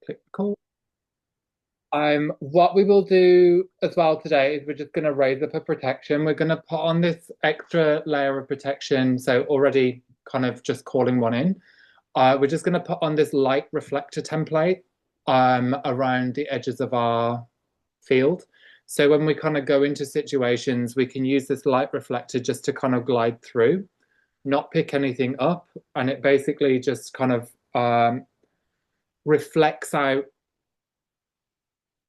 Click record. What we will do as well today is we're just going to raise up a protection. We're going to put on this extra layer of protection. So already kind of just calling one in. We're just going to put on this light reflector template around the edges of our field. So when we kind of go into situations, we can use this light reflector just to kind of glide through, not pick anything up. And it basically just kind of reflects out.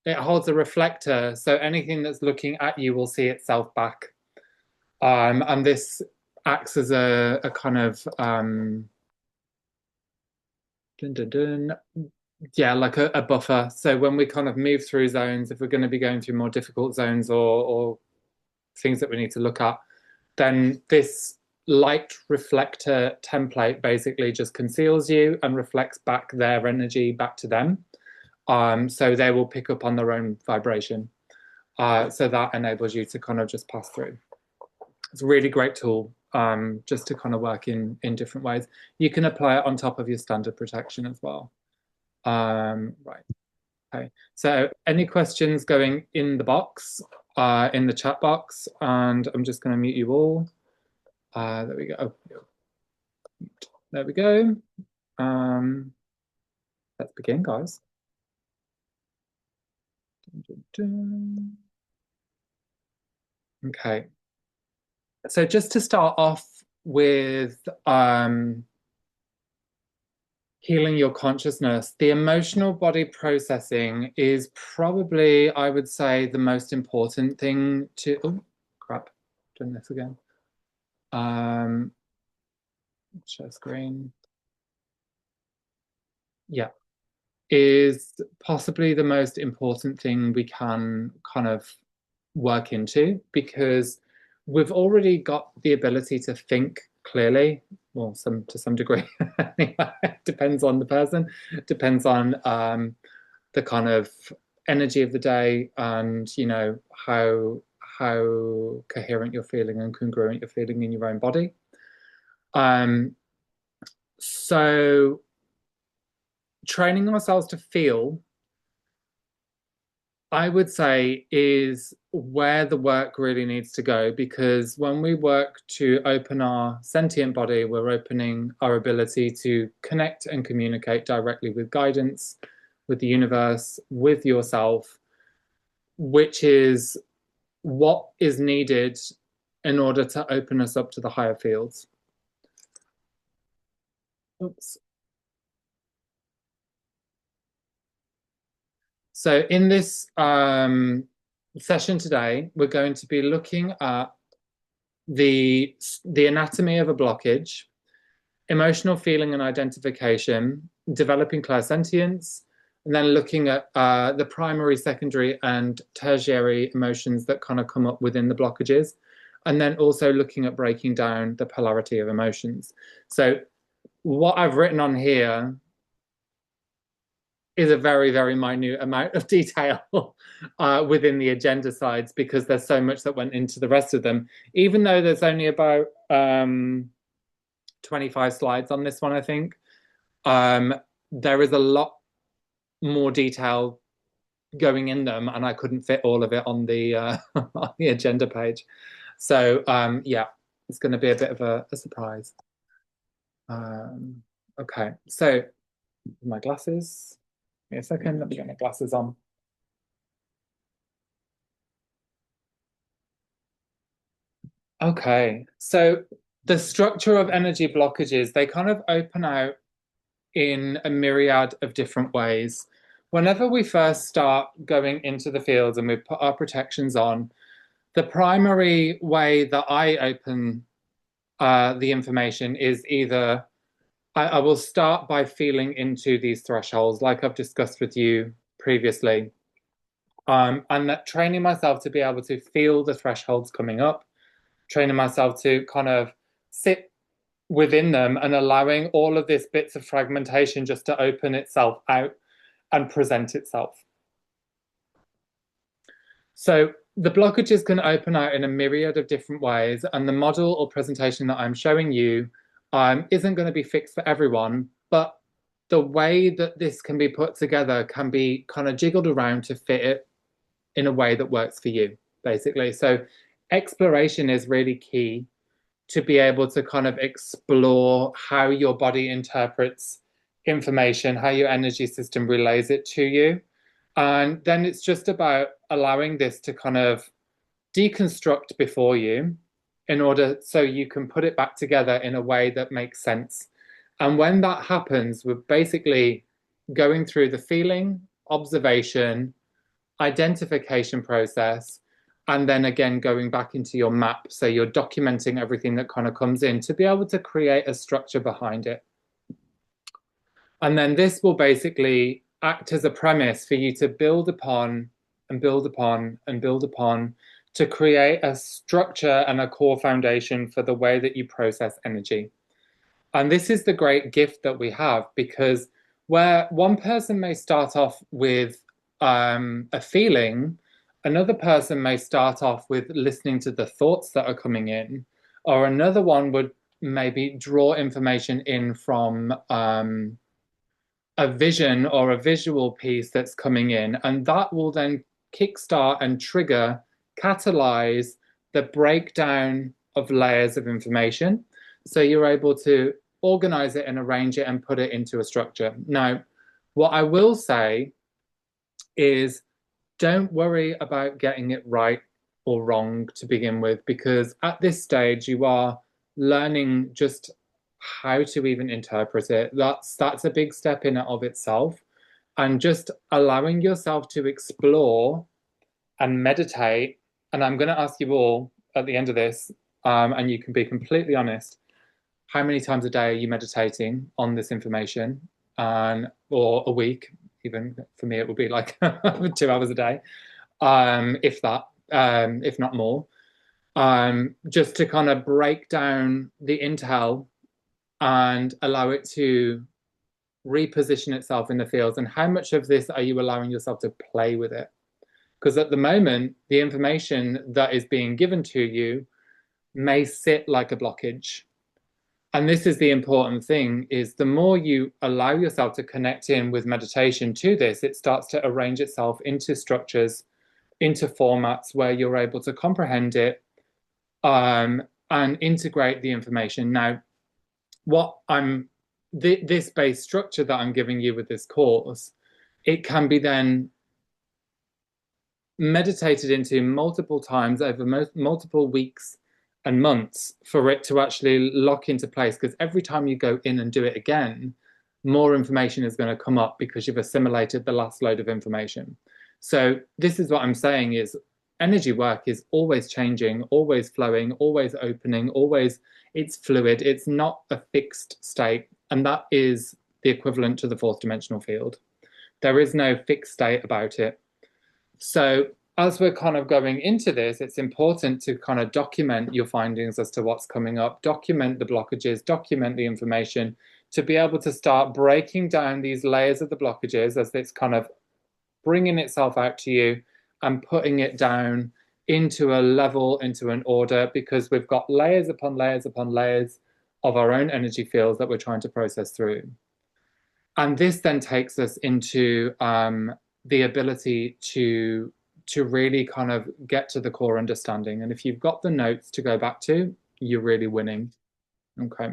It holds a reflector, so anything that's looking at you will see itself back. And this acts as a kind of dun, dun, dun, yeah, like a buffer. So when we kind of move through zones, if we're going to be going through more difficult zones or things that we need to look at, then this light reflector template basically just conceals you and reflects back their energy back to them. So they will pick up on their own vibration. So that enables you to kind of just pass through. It's a really great tool just to kind of work in different ways. You can apply it on top of your standard protection as well. Right. Okay. So any questions going in the box, in the chat box, and I'm just going to mute you all. There we go. There we go. Let's begin, guys. Okay. So just to start off with healing your consciousness, the emotional body processing is probably, I would say, the most important thing to, oh, crap, doing this again. Share screen. Yeah, is possibly the most important thing we can kind of work into, because we've already got the ability to think clearly, well, to some degree. Anyway, depends on the person, depends on the kind of energy of the day, and you know how coherent you're feeling and congruent you're feeling in your own body. So training ourselves to feel, I would say, is where the work really needs to go, because when we work to open our sentient body, we're opening our ability to connect and communicate directly with guidance, with the universe, with yourself, which is what is needed in order to open us up to the higher fields. Oops. So in this session today, we're going to be looking at the anatomy of a blockage, emotional feeling and identification, developing clairsentience, and then looking at the primary, secondary, and tertiary emotions that kind of come up within the blockages, and then also looking at breaking down the polarity of emotions. So what I've written on here is a very, very minute amount of detail within the agenda sides, because there's so much that went into the rest of them, even though there's only about 25 slides on this one, I think. There is a lot more detail going in them, and I couldn't fit all of it on the on the agenda page. So yeah, it's going to be a bit of a surprise. Okay, so my glasses. Give me a second, let me get my glasses on. Okay, so the structure of energy blockages, they kind of open out in a myriad of different ways. Whenever we first start going into the fields and we put our protections on, the primary way that I open the information is either I will start by feeling into these thresholds, like I've discussed with you previously, and that training myself to be able to feel the thresholds coming up, training myself to kind of sit within them and allowing all of this bits of fragmentation just to open itself out and present itself. So the blockages can open out in a myriad of different ways, and the model or presentation that I'm showing you isn't going to be fixed for everyone, but the way that this can be put together can be kind of jiggled around to fit it in a way that works for you, basically. So exploration is really key to be able to kind of explore how your body interprets information, how your energy system relays it to you. And then it's just about allowing this to kind of deconstruct before you in order so you can put it back together in a way that makes sense. And when that happens, we're basically going through the feeling, observation, identification process, and then again going back into your map. So you're documenting everything that kind of comes in to be able to create a structure behind it. And then this will basically act as a premise for you to build upon and build upon and build upon to create a structure and a core foundation for the way that you process energy. And this is the great gift that we have, because where one person may start off with a feeling, another person may start off with listening to the thoughts that are coming in, or another one would maybe draw information in from a vision or a visual piece that's coming in. And that will then kickstart and trigger, catalyze the breakdown of layers of information. So you're able to organize it and arrange it and put it into a structure. Now, what I will say is don't worry about getting it right or wrong to begin with, because at this stage you are learning just how to even interpret it. That's a big step in and of itself. And just allowing yourself to explore and meditate. And I'm going to ask you all at the end of this, and you can be completely honest, how many times a day are you meditating on this information? Or a week, even for me, it would be like 2 hours a day, if that, if not more. Just to kind of break down the intel and allow it to reposition itself in the fields. And how much of this are you allowing yourself to play with it? Because at the moment, the information that is being given to you may sit like a blockage. And this is the important thing, is the more you allow yourself to connect in with meditation to this, it starts to arrange itself into structures, into formats where you're able to comprehend it and integrate the information. Now, this base structure that I'm giving you with this course, it can be then meditated into multiple times over multiple weeks and months for it to actually lock into place, because every time you go in and do it again, more information is going to come up because you've assimilated the last load of information. So this is what I'm saying, is energy work is always changing, always flowing, always opening, always, it's fluid. It's not a fixed state. And that is the equivalent to the fourth dimensional field. There is no fixed state about it. So as we're kind of going into this, it's important to kind of document your findings as to what's coming up, document the blockages, document the information, to be able to start breaking down these layers of the blockages as it's kind of bringing itself out to you and putting it down into a level, into an order, because we've got layers upon layers upon layers of our own energy fields that we're trying to process through. And this then takes us into the ability to really kind of get to the core understanding. And if you've got the notes to go back to, you're really winning. Okay.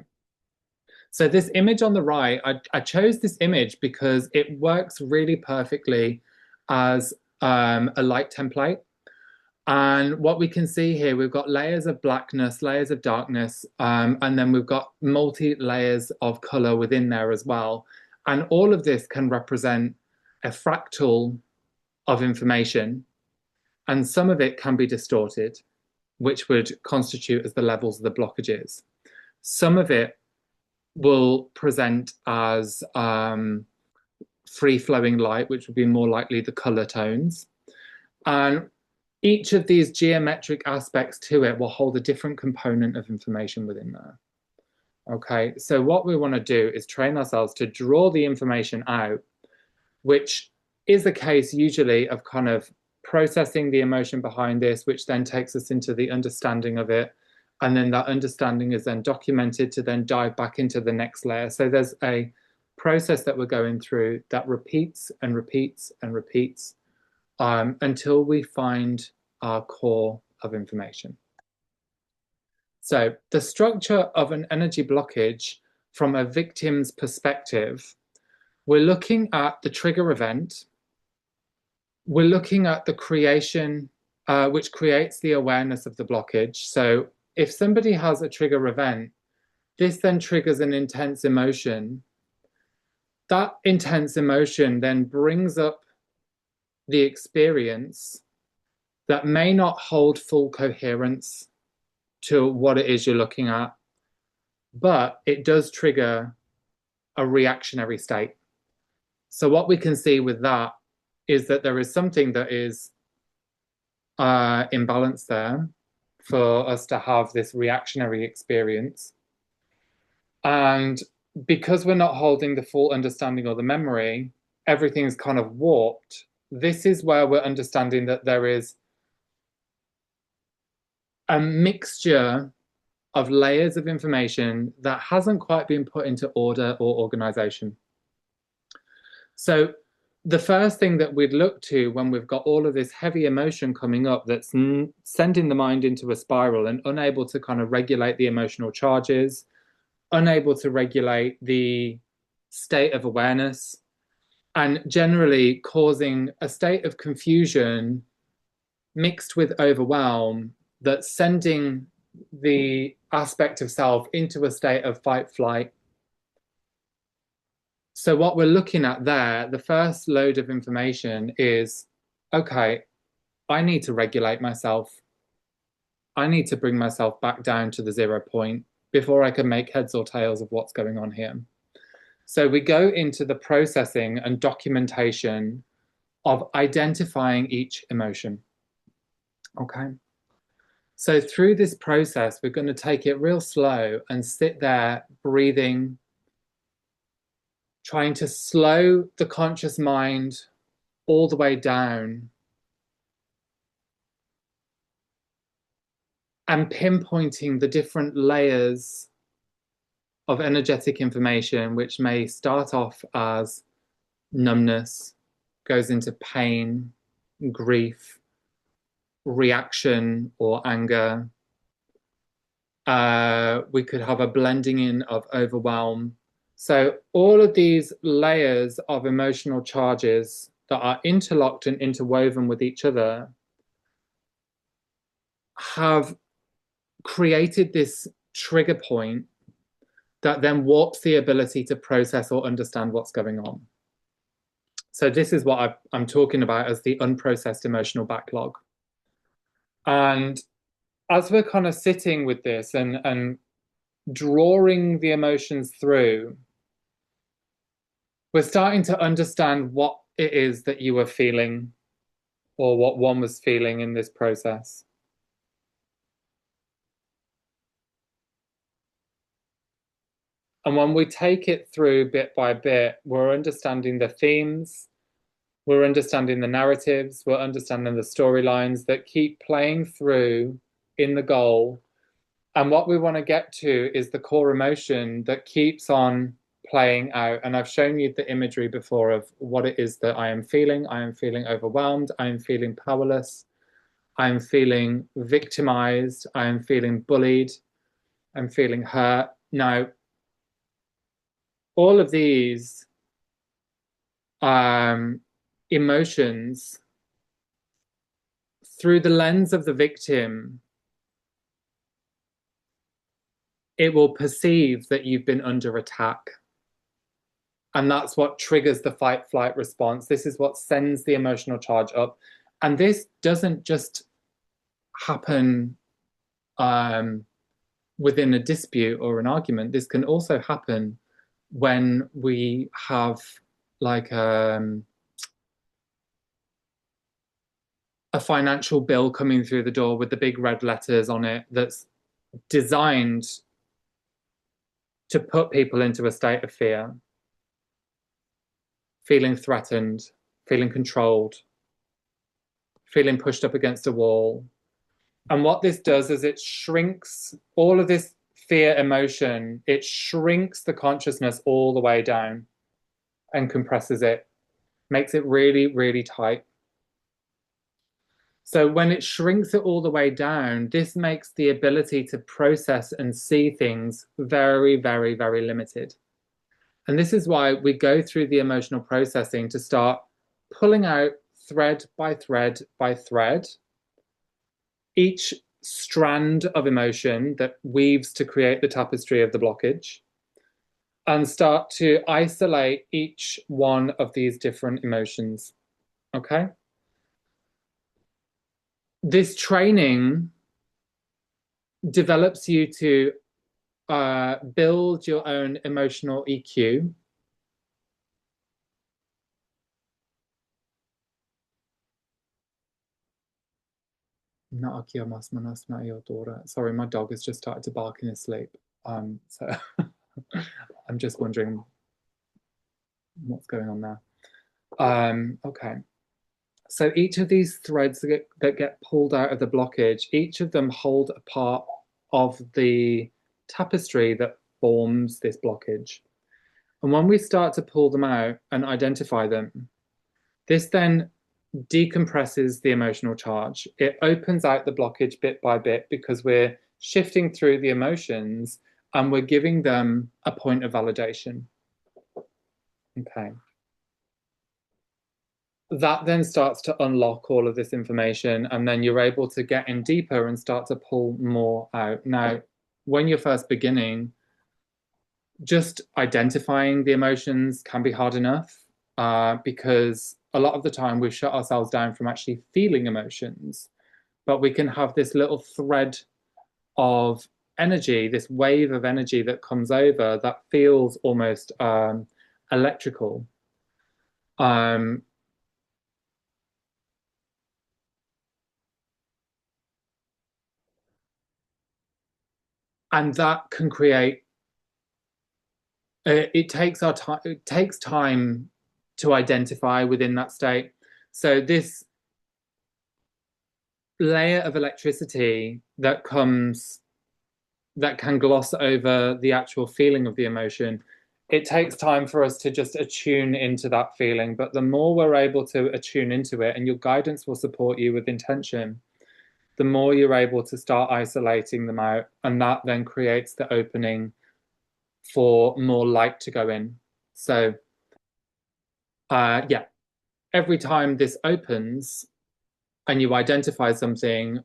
So this image on the right, I chose this image because it works really perfectly as a light template. And what we can see here, we've got layers of blackness, layers of darkness, and then we've got multi-layers of color within there as well. And all of this can represent a fractal of information, and some of it can be distorted, which would constitute as the levels of the blockages. Some of it will present as free-flowing light, which would be more likely the color tones. And each of these geometric aspects to it will hold a different component of information within there. Okay, so what we want to do is train ourselves to draw the information out, which is a case usually of kind of processing the emotion behind this, which then takes us into the understanding of it. And then that understanding is then documented to then dive back into the next layer. So there's a process that we're going through that repeats and repeats and repeats until we find our core of information. So the structure of an energy blockage from a victim's perspective, we're looking at the trigger event. We're looking at the creation, which creates the awareness of the blockage. So if somebody has a trigger event, this then triggers an intense emotion. That intense emotion then brings up the experience that may not hold full coherence to what it is you're looking at, but it does trigger a reactionary state. So what we can see with that is that there is something that is imbalanced there for us to have this reactionary experience. And because we're not holding the full understanding or the memory, everything's kind of warped. This is where we're understanding that there is a mixture of layers of information that hasn't quite been put into order or organization. So the first thing that we'd look to when we've got all of this heavy emotion coming up that's sending the mind into a spiral and unable to kind of regulate the emotional charges, unable to regulate the state of awareness, and generally causing a state of confusion mixed with overwhelm that's sending the aspect of self into a state of fight flight. So what we're looking at there, the first load of information is, okay, I need to regulate myself. I need to bring myself back down to the 0 point before I can make heads or tails of what's going on here. So we go into the processing and documentation of identifying each emotion. Okay. So through this process, we're going to take it real slow and sit there breathing, trying to slow the conscious mind all the way down and pinpointing the different layers of energetic information, which may start off as numbness, goes into pain, grief, reaction or anger. We could have a blending in of overwhelm. So all of these layers of emotional charges that are interlocked and interwoven with each other have created this trigger point that then warps the ability to process or understand what's going on. So this is what I'm talking about as the unprocessed emotional backlog. And as we're kind of sitting with this and drawing the emotions through, we're starting to understand what it is that you were feeling or what one was feeling in this process. And when we take it through bit by bit, we're understanding the themes, we're understanding the narratives, we're understanding the storylines that keep playing through in the goal. And what we want to get to is the core emotion that keeps on playing out. And I've shown you the imagery before of what it is that I am feeling. I am feeling overwhelmed. I am feeling powerless. I am feeling victimized. I am feeling bullied. I'm feeling hurt. Now, all of these emotions, through the lens of the victim, it will perceive that you've been under attack. And that's what triggers the fight flight response. This is what sends the emotional charge up. And this doesn't just happen within a dispute or an argument. This can also happen when we have like a financial bill coming through the door with the big red letters on it that's designed to put people into a state of fear, feeling threatened, feeling controlled, feeling pushed up against a wall. And what this does is it shrinks all of this fear emotion, it shrinks the consciousness all the way down. and compresses it, makes it really, really tight. So when it shrinks it all the way down, this makes the ability to process and see things very, very, very limited. And this is why we go through the emotional processing to start pulling out thread by thread by thread each strand of emotion that weaves to create the tapestry of the blockage, and start to isolate each one of these different emotions. Okay? This training develops you to build your own emotional EQ. Sorry, my dog has just started to bark in his sleep. So I'm just wondering what's going on there. Okay. So each of these threads that get pulled out of the blockage, each of them hold a part of the tapestry that forms this blockage. And when we start to pull them out and identify them, this then decompresses the emotional charge. It opens out the blockage bit by bit because we're shifting through the emotions and we're giving them a point of validation. Okay. That then starts to unlock all of this information, and then you're able to get in deeper and start to pull more out. Now, when you're first beginning, just identifying the emotions can be hard enough because a lot of the time we shut ourselves down from actually feeling emotions, but we can have this little thread of energy, this wave of energy that comes over that feels almost electrical. And that can create it takes time to identify within that state. So this layer of electricity that can gloss over the actual feeling of the emotion, it takes time for us to just attune into that feeling. But the more we're able to attune into it, and your guidance will support you with intention, the more you're able to start isolating them out, and that then creates the opening for more light to go in. So yeah, every time this opens and you identify something,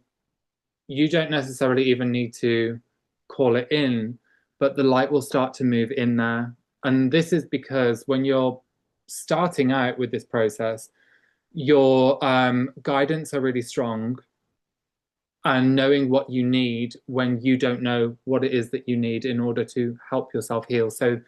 you don't necessarily even need to call it in, but the light will start to move in there. And this is because when you're starting out with this process, your guidance are really strong, and knowing what you need when you don't know what it is that you need in order to help yourself heal. So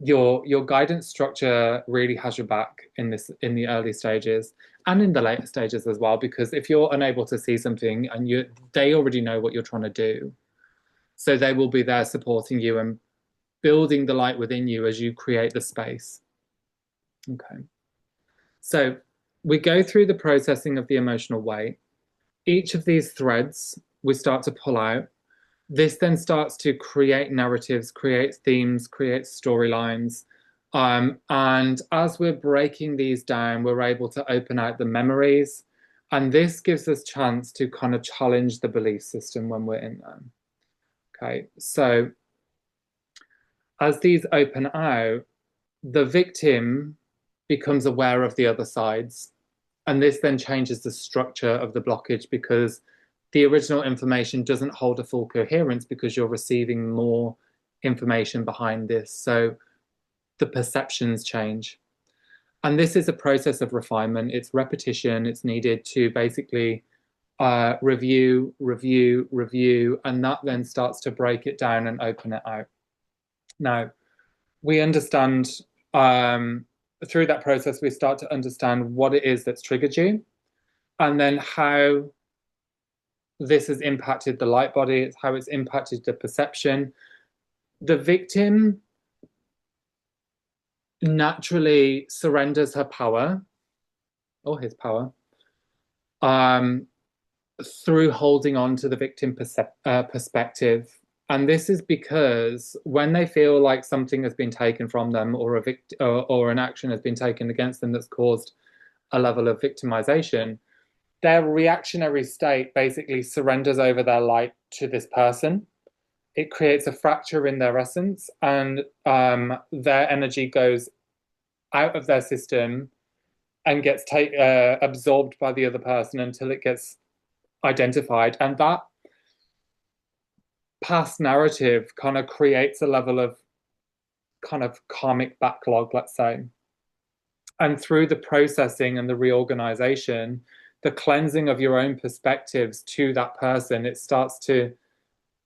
your guidance structure really has your back in the early stages and in the later stages as well, because if you're unable to see something and they already know what you're trying to do, so they will be there supporting you and building the light within you as you create the space. Okay, so we go through the processing of the emotional weight. Each of these threads we start to pull out. This then starts to create narratives, create themes, create storylines. And as we're breaking these down, we're able to open out the memories. And this gives us chance to kind of challenge the belief system when we're in them. Okay, so as these open out, the victim becomes aware of the other sides. And this then changes the structure of the blockage because the original information doesn't hold a full coherence because you're receiving more information behind this. So the perceptions change. And this is a process of refinement. It's repetition. It's needed to basically review, review, review, and that then starts to break it down and open it out. Now, we understand through that process, we start to understand what it is that's triggered you, and then how this has impacted the light body, it's how it's impacted the perception. The victim naturally surrenders her power or his power through holding on to the victim perspective And this is because when they feel like something has been taken from them, or or an action has been taken against them that's caused a level of victimization, their reactionary state basically surrenders over their light to this person. It creates a fracture in their essence, and their energy goes out of their system and gets absorbed by the other person until it gets identified. And that past narrative kind of creates a level of kind of karmic backlog, let's say. And through the processing and the reorganization, the cleansing of your own perspectives to that person, it starts to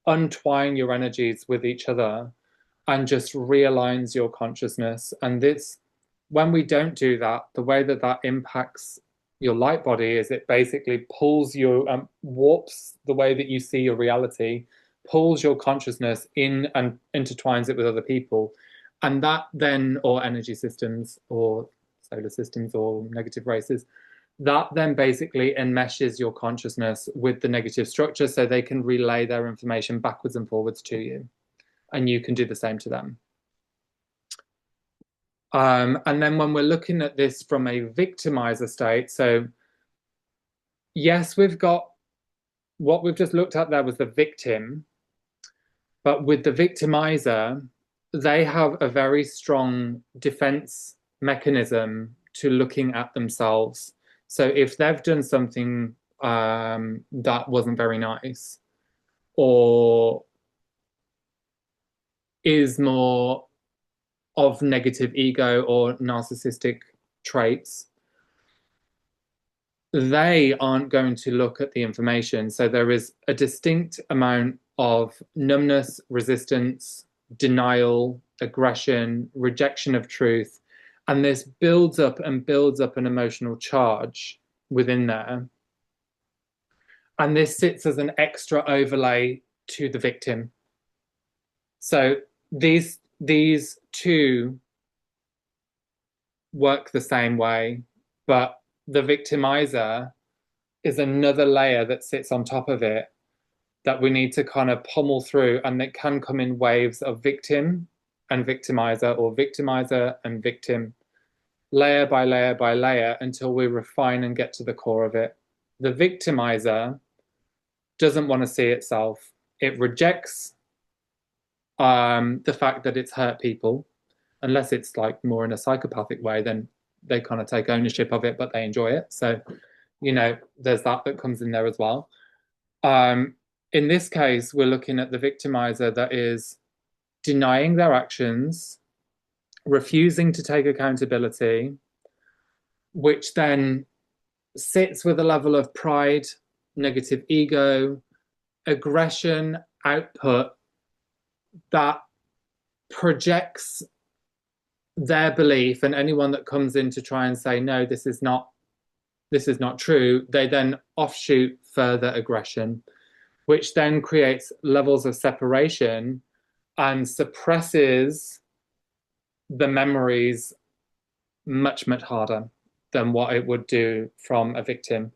untwine your energies with each other and just realigns your consciousness. And this, when we don't do that, the way that that impacts your light body is it basically pulls you, warps the way that you see your reality, pulls your consciousness in and intertwines it with other people. And that then, or energy systems, or solar systems, or negative races, that then basically enmeshes your consciousness with the negative structure so they can relay their information backwards and forwards to you. And you can do the same to them. And then when we're looking at this from a victimizer state, so yes, we've got what we've just looked at there was the victim, but with the victimizer, they have a very strong defense mechanism to looking at themselves. So if they've done something that wasn't very nice, or is more of negative ego or narcissistic traits, they aren't going to look at the information. So there is a distinct amount of numbness, resistance, denial, aggression, rejection of truth. And this builds up and builds up an emotional charge within there. And this sits as an extra overlay to the victim. So these two work the same way, but the victimizer is another layer that sits on top of it that we need to kind of pummel through, and it can come in waves of victim and victimizer, or victimizer and victim, layer by layer by layer, until we refine and get to the core of it. The victimizer doesn't want to see itself. It rejects the fact that it's hurt people, unless it's like more in a psychopathic way, then they kind of take ownership of it, but they enjoy it. So, you know, there's that comes in there as well. In this case, we're looking at the victimizer that is denying their actions, refusing to take accountability, which then sits with a level of pride, negative ego, aggression, output that projects their belief, and anyone that comes in to try and say, no, this is not true, they then offshoot further aggression, which then creates levels of separation and suppresses the memories much, much harder than what it would do from a victim.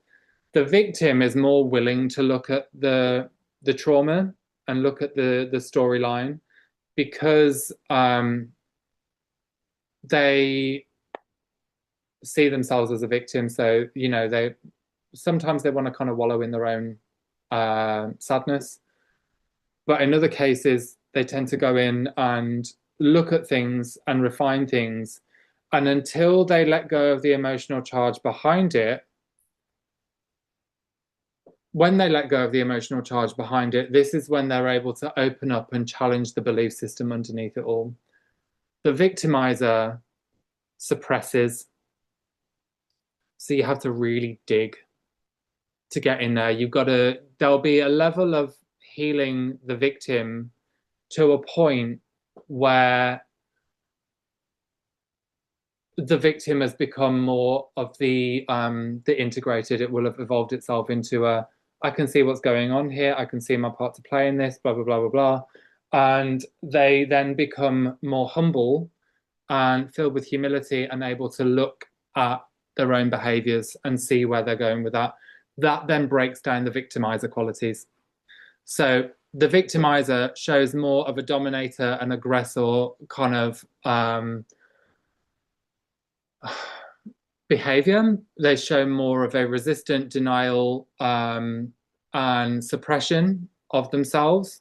The victim is more willing to look at the trauma and look at the storyline, because they see themselves as a victim. So, you know, they sometimes they want to kind of wallow in their own sadness. But in other cases, they tend to go in and look at things and refine things. And until they let go of the emotional charge behind it, when they let go of the emotional charge behind it, this is when they're able to open up and challenge the belief system underneath it all. The victimizer suppresses. So you have to really dig to get in there. There'll be a level of healing the victim to a point where the victim has become more of the integrated. It will have evolved itself into I can see what's going on here. I can see my part to play in this, blah, blah, blah, blah, blah. And they then become more humble and filled with humility and able to look at their own behaviors and see where they're going with that. That then breaks down the victimizer qualities. So the victimizer shows more of a dominator and aggressor kind of behavior. They show more of a resistant denial and suppression of themselves.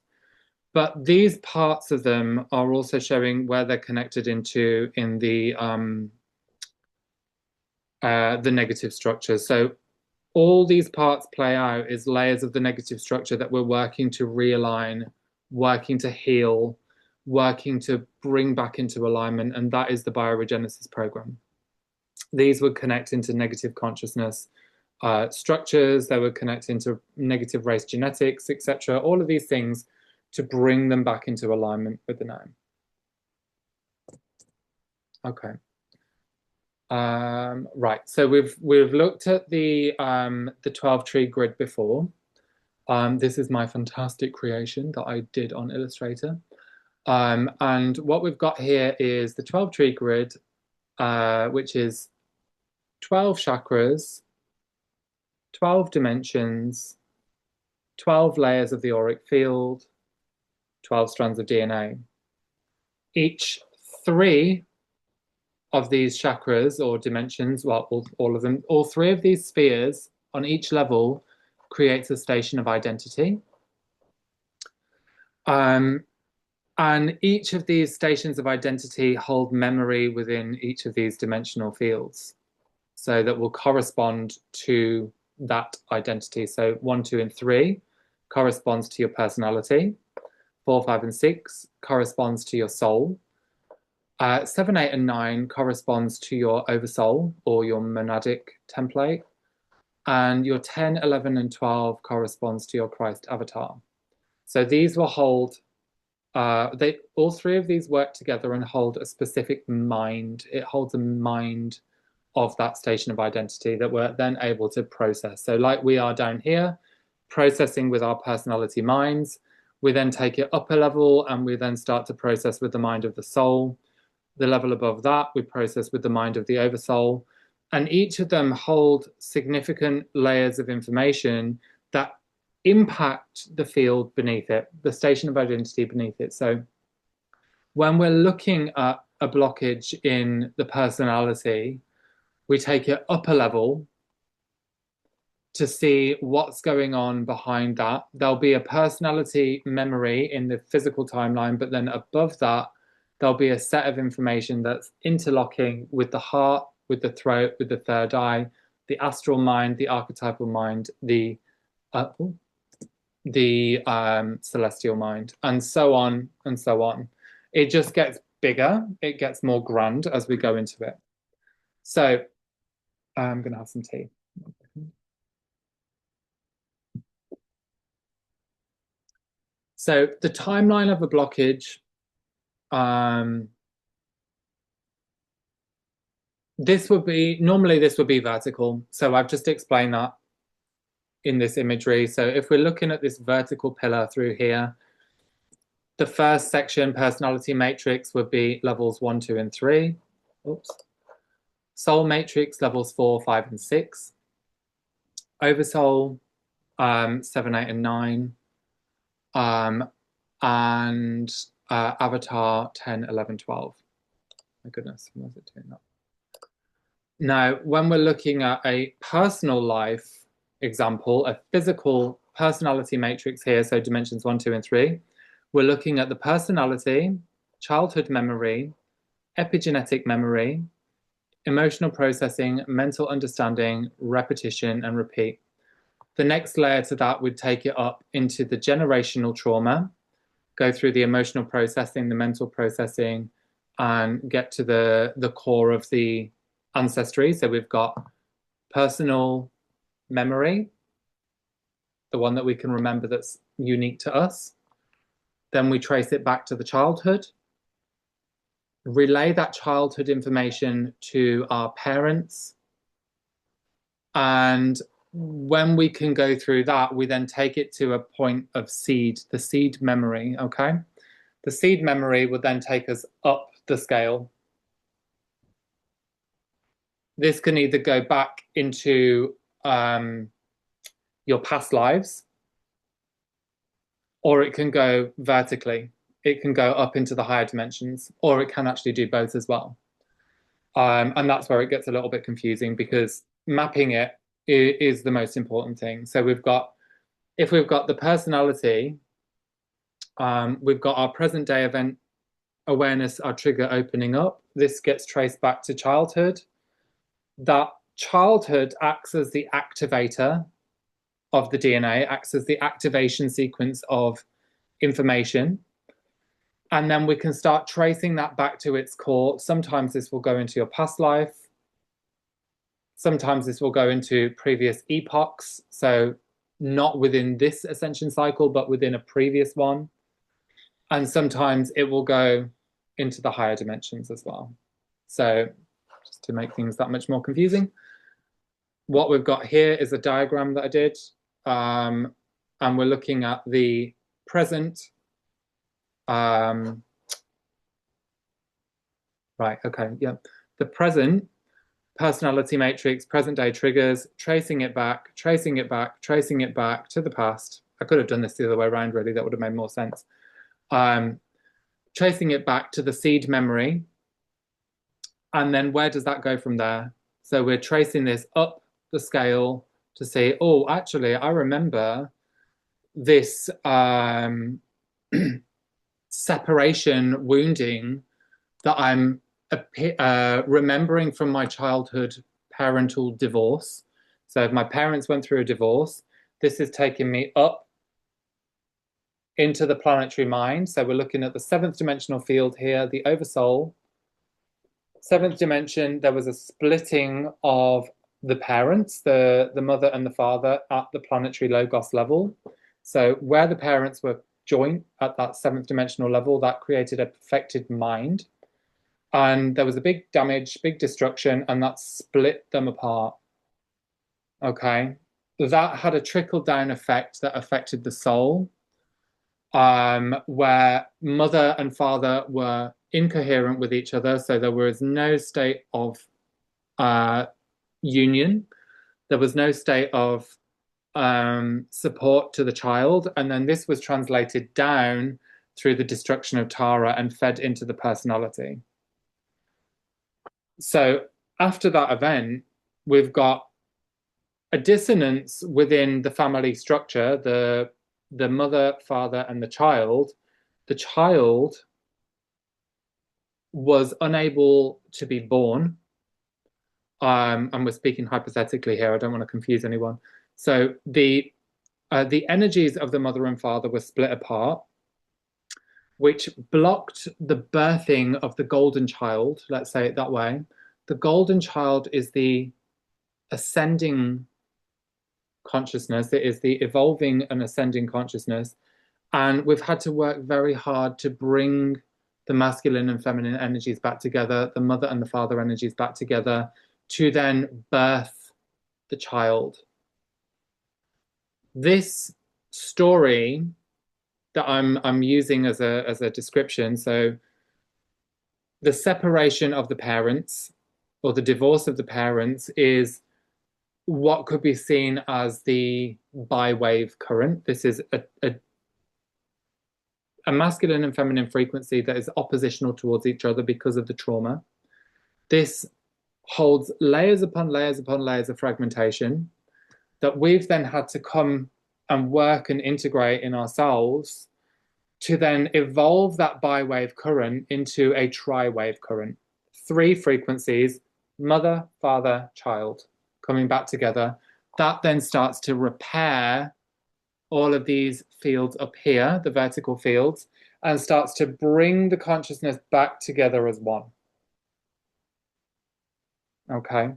But these parts of them are also showing where they're connected into in the negative structures. So all these parts play out as layers of the negative structure that we're working to realign, working to heal, working to bring back into alignment. And that is the bioregenesis program. These would connect into negative consciousness structures, they would connect into negative race genetics, etc. All of these things to bring them back into alignment with the known. Okay. Right, so we've looked at the 12 tree grid before. This is my fantastic creation that I did on Illustrator. And what we've got here is the 12 tree grid, which is 12 chakras, 12 dimensions, 12 layers of the auric field, 12 strands of DNA. Each 3 of these chakras or dimensions, well, all of them, all 3 of these spheres on each level creates a station of identity. And each of these stations of identity hold memory within each of these dimensional fields. So that will correspond to that identity. So 1, 2, and 3 corresponds to your personality. 4, 5, and 6 corresponds to your soul. 7, 8, and 9 corresponds to your oversoul or your monadic template. And your 10, 11, and 12 corresponds to your Christ avatar. So these will hold, all 3 of these work together and hold a specific mind. It holds a mind of that station of identity that we're then able to process. So like we are down here, processing with our personality minds, we then take it up a level and we then start to process with the mind of the soul. The level above that, we process with the mind of the oversoul. And each of them hold significant layers of information that impact the field beneath it, the station of identity beneath it. So when we're looking at a blockage in the personality, we take it up a level to see what's going on behind that. There'll be a personality memory in the physical timeline, but then above that, there'll be a set of information that's interlocking with the heart, with the throat, with the third eye, the astral mind, the archetypal mind, the celestial mind, and so on and so on. It just gets bigger, it gets more grand as we go into it. So I'm going to have some tea. So the timeline of a blockage, this would be, normally this would be vertical. So I've just explained that in this imagery. So if we're looking at this vertical pillar through here, the first section, personality matrix, would be levels 1, 2, and 3. Oops. Soul matrix, levels 4, 5, and 6. Oversoul, 7, 8, and 9. And avatar 10, 11, 12. My goodness, why is it doing that? Now, when we're looking at a personal life example, a physical personality matrix here, so dimensions 1, 2, and 3, we're looking at the personality, childhood memory, epigenetic memory, emotional processing, mental understanding, repetition, and repeat. The next layer to that would take it up into the generational trauma, go through the emotional processing, the mental processing, and get to the core of the ancestry. So we've got personal memory, the one that we can remember that's unique to us. Then we trace it back to the childhood, relay that childhood information to our parents. And when we can go through that, we then take it to a point of seed, the seed memory, okay? The seed memory would then take us up the scale. This can either go back into your past lives, or it can go vertically. It can go up into the higher dimensions, or it can actually do both as well. And that's where it gets a little bit confusing because mapping it is the most important thing. So if we've got the personality, we've got our present day event awareness, our trigger opening up. This gets traced back to childhood. That childhood acts as the activator of the DNA, acts as the activation sequence of information. And then we can start tracing that back to its core. Sometimes this will go into your past life. Sometimes this will go into previous epochs. So not within this ascension cycle, but within a previous one. And sometimes it will go into the higher dimensions as well. So just to make things that much more confusing, what we've got here is a diagram that I did. And we're looking at the present. Right, okay, yeah. The present personality matrix, present day triggers, tracing it back, tracing it back, tracing it back to the past. I could have done this the other way around, really. That would have made more sense. Tracing it back to the seed memory. And then where does that go from there? So we're tracing this up the scale to say, oh, actually, I remember this separation wounding that I'm remembering from my childhood parental divorce. So if my parents went through a divorce, this is taking me up into the planetary mind. So we're looking at the seventh dimensional field here, the oversoul. Seventh dimension, there was a splitting of the parents, the mother and the father at the planetary logos level. So where the parents were joint at that seventh dimensional level, that created a perfected mind. And there was a big damage, big destruction, and that split them apart. Okay. That had a trickle-down effect that affected the soul, where mother and father were incoherent with each other. So there was no state of union. There was no state of support to the child. And then this was translated down through the destruction of Tara and fed into the personality. So after that event, we've got a dissonance within the family structure, the mother, father, and the child. The child was unable to be born. And we're speaking hypothetically here. I don't want to confuse anyone. So the energies of the mother and father were split apart, which blocked the birthing of the golden child, let's say it that way. The golden child is the ascending consciousness. It is the evolving and ascending consciousness. And we've had to work very hard to bring the masculine and feminine energies back together, the mother and the father energies back together, to then birth the child. This story that I'm using as a description, so the separation of the parents or the divorce of the parents is what could be seen as the bi-wave current. This is a masculine and feminine frequency that is oppositional towards each other because of the trauma. This holds layers upon layers upon layers of fragmentation that we've then had to come and work and integrate in ourselves to then evolve that bi-wave current into a tri-wave current. 3 frequencies, mother, father, child, coming back together. That then starts to repair all of these fields up here, the vertical fields, and starts to bring the consciousness back together as one. Okay,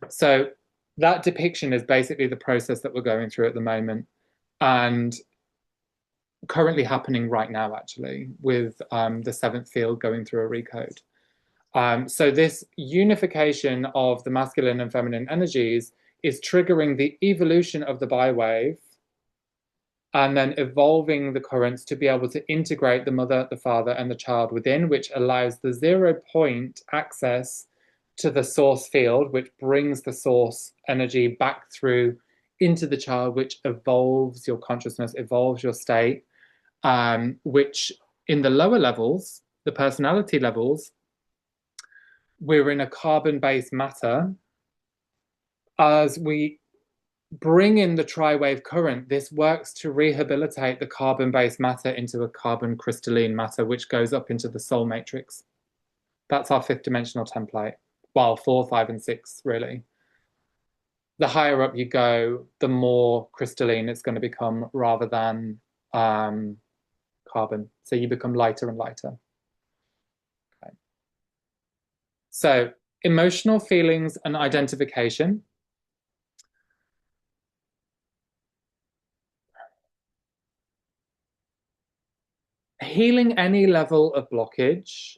so that depiction is basically the process that we're going through at the moment and currently happening right now, actually, with the 7th field going through a recode. So this unification of the masculine and feminine energies is triggering the evolution of the bi-wave and then evolving the currents to be able to integrate the mother, the father, and the child within, which allows the 0-point access to the source field, which brings the source energy back through into the child, which evolves your consciousness, evolves your state, which in the lower levels, the personality levels, we're in a carbon-based matter. As we bring in the tri-wave current, this works to rehabilitate the carbon-based matter into a carbon crystalline matter, which goes up into the soul matrix. That's our fifth dimensional template. Well, 4, 5, and 6, really. The higher up you go, the more crystalline it's going to become rather than carbon. So you become lighter and lighter. Okay. So emotional feelings and identification. Healing any level of blockage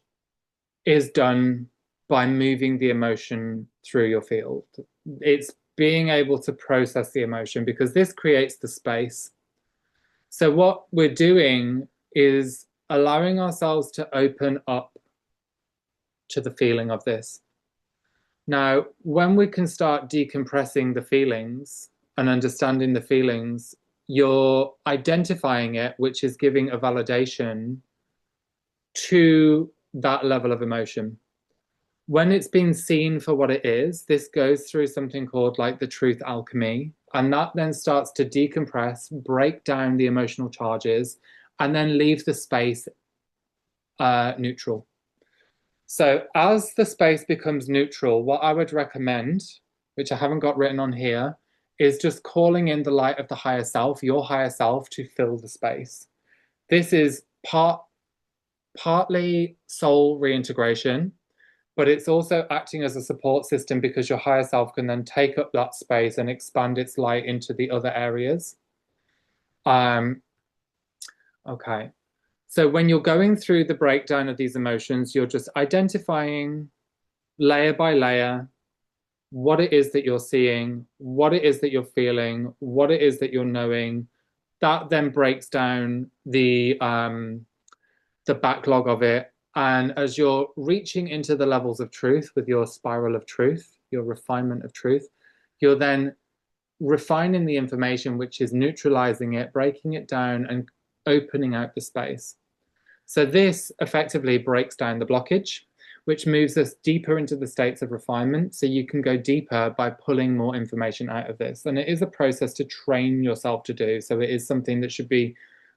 is done by moving the emotion through your field. It's being able to process the emotion because this creates the space. So what we're doing is allowing ourselves to open up to the feeling of this. Now, when we can start decompressing the feelings and understanding the feelings, you're identifying it, which is giving a validation to that level of emotion. When it's been seen for what it is, this goes through something called like the truth alchemy, and that then starts to decompress, break down the emotional charges, and then leave the space neutral. So as the space becomes neutral, what I would recommend, which I haven't got written on here, is just calling in the light of the higher self, your higher self, to fill the space. This is partly soul reintegration, but it's also acting as a support system because your higher self can then take up that space and expand its light into the other areas. Okay. So when you're going through the breakdown of these emotions, you're just identifying layer by layer what it is that you're seeing, what it is that you're feeling, what it is that you're knowing. That then breaks down the backlog of it. And as you're reaching into the levels of truth with your spiral of truth, your refinement of truth, you're then refining the information, which is neutralizing it, breaking it down, and opening out the space. So this effectively breaks down the blockage, which moves us deeper into the states of refinement. So you can go deeper by pulling more information out of this. And it is a process to train yourself to do. So it is something that should be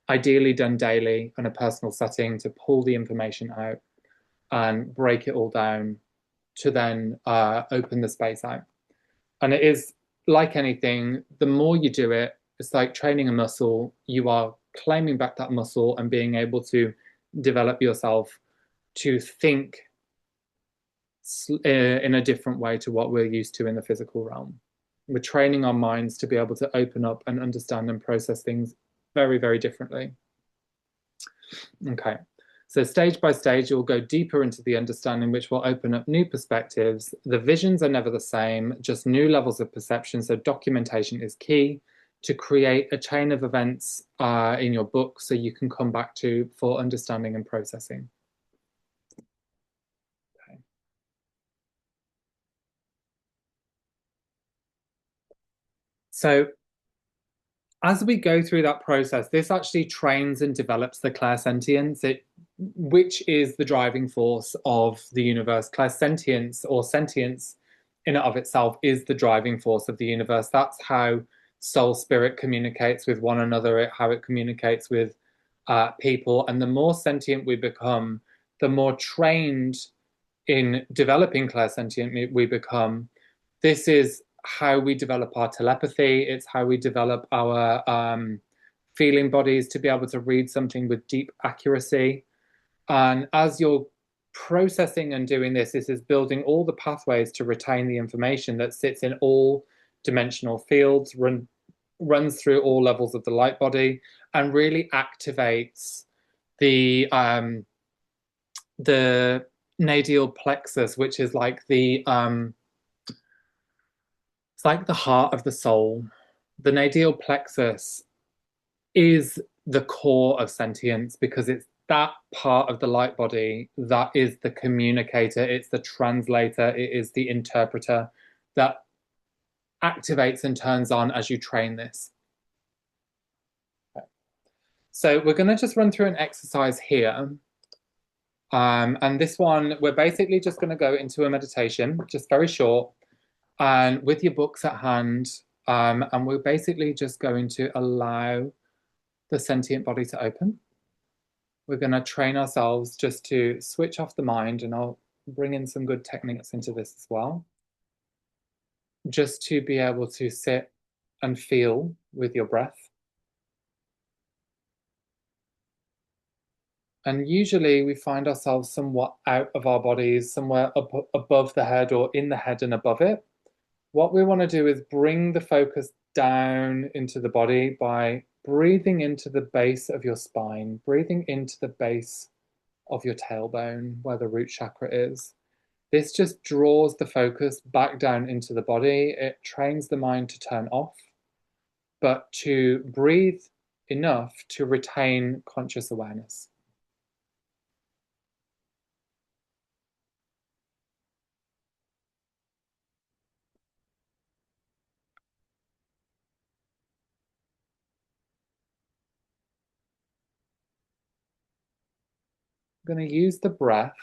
ideally done daily in a personal setting to pull the information out and break it all down to then open the space out. And it is like anything, the more you do it, it's like training a muscle. You are claiming back that muscle and being able to develop yourself to think in a different way to what we're used to in the physical realm. We're training our minds to be able to open up and understand and process things very, very differently. Okay, so stage by stage, you'll go deeper into the understanding, which will open up new perspectives. The visions are never the same, just new levels of perception. So documentation is key to create a chain of events in your book so you can come back to for understanding and processing. Okay. So as we go through that process, this actually trains and develops the clairsentience, which is the driving force of the universe. Clairsentience or sentience in and of itself is the driving force of the universe. That's how soul spirit communicates with one another, how it communicates with people. And the more sentient we become, the more trained in developing clairsentient we become. This is how we develop our telepathy. It's how we develop our feeling bodies to be able to read something with deep accuracy. And as you're processing and doing this, this is building all the pathways to retain the information that sits in all dimensional fields, runs through all levels of the light body, and really activates the nadial plexus, which is like the it's like the heart of the soul. The nadial plexus is the core of sentience because it's that part of the light body that is the communicator, it's the translator, it is the interpreter that activates and turns on as you train this. So we're going to just run through an exercise here. And this one, we're basically just going to go into a meditation, just very short, and with your books at hand. And we're basically just going to allow the sentient body to open. We're going to train ourselves just to switch off the mind, and I'll bring in some good techniques into this as well, just to be able to sit and feel with your breath. And usually we find ourselves somewhat out of our bodies, somewhere up above the head or in the head and above it. What we want to do is bring the focus down into the body by breathing into the base of your spine, breathing into the base of your tailbone where the root chakra is. This just draws the focus back down into the body. It trains the mind to turn off, but to breathe enough to retain conscious awareness. I'm going to use the breath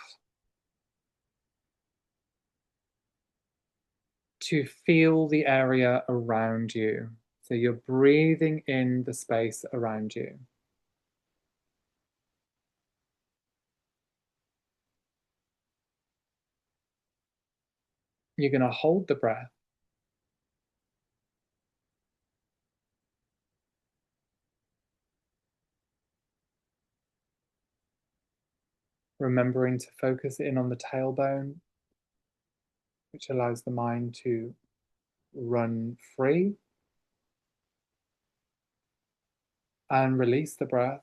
to feel the area around you. So you're breathing in the space around you. You're going to hold the breath, remembering to focus in on the tailbone, which allows the mind to run free, and release the breath.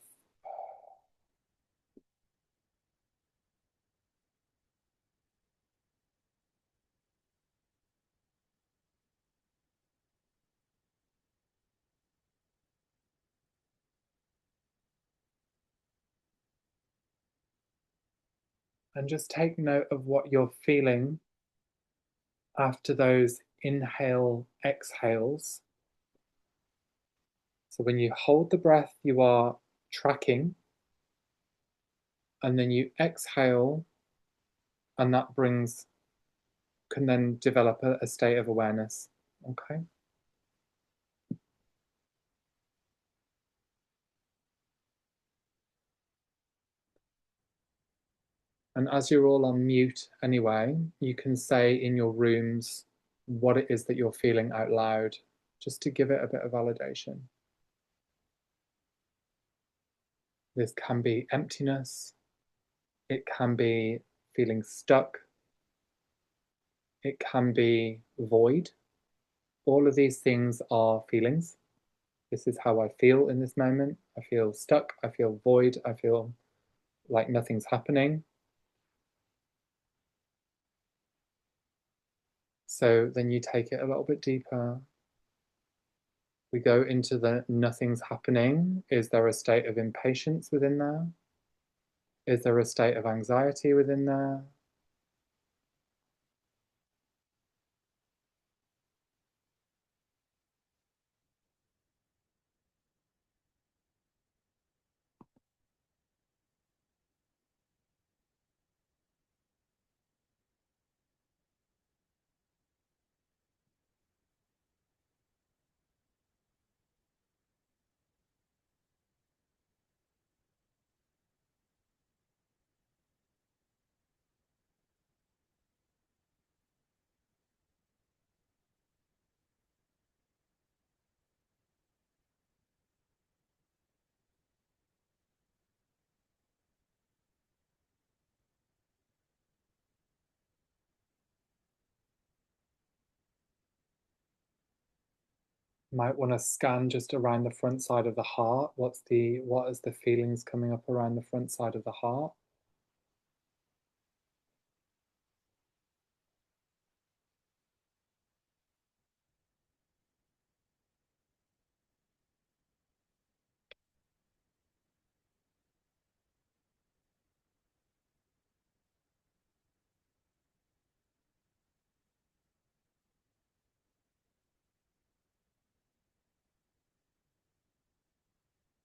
And just take note of what you're feeling after those inhale exhales. So when you hold the breath, you are tracking, and then you exhale, and that can then develop a state of awareness. Okay. And as you're all on mute anyway, you can say in your rooms what it is that you're feeling out loud, just to give it a bit of validation. This can be emptiness, it can be feeling stuck, it can be void. All of these things are feelings. This is how I feel in this moment. I feel stuck, I feel void, I feel like nothing's happening. So then you take it a little bit deeper. We go into the nothing's happening. Is there a state of impatience within there? Is there a state of anxiety within there? Might want to scan just around the front side of the heart. What is the feelings coming up around the front side of the heart?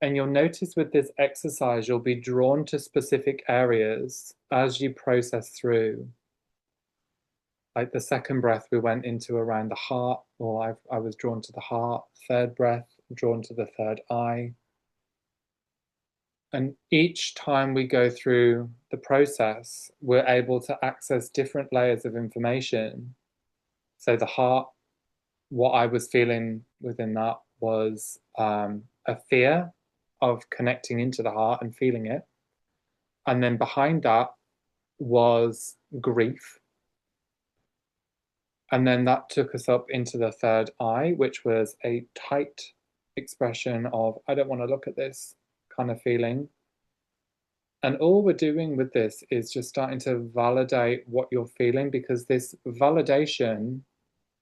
And you'll notice with this exercise, you'll be drawn to specific areas as you process through. Like the second breath, we went into around the heart, or I was drawn to the heart. Third breath, drawn to the third eye. And each time we go through the process, we're able to access different layers of information. So the heart, what I was feeling within that was a fear of connecting into the heart and feeling it. And then behind that was grief. And then that took us up into the third eye, which was a tight expression of, I don't want to look at this kind of feeling. And all we're doing with this is just starting to validate what you're feeling, because this validation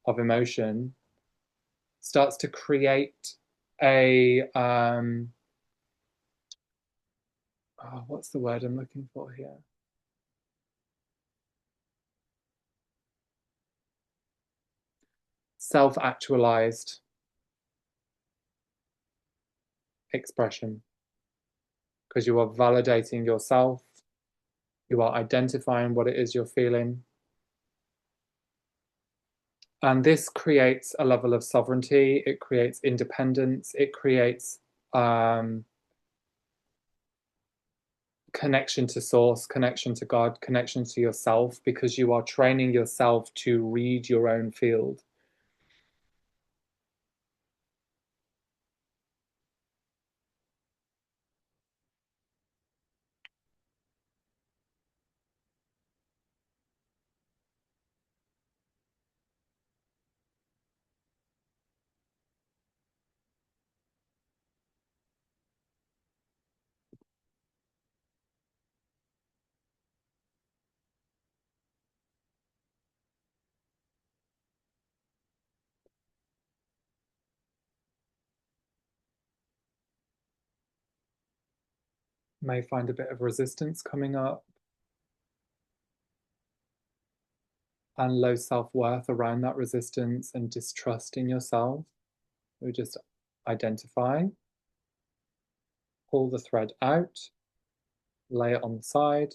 of emotion starts to create a, what's the word I'm looking for here? Self-actualized expression, because you are validating yourself, you are identifying what it is you're feeling. And this creates a level of sovereignty, it creates independence, it creates connection to source, connection to God, connection to yourself, because you are training yourself to read your own field. May find a bit of resistance coming up and low self-worth around that resistance and distrust in yourself. We just identify, pull the thread out, lay it on the side.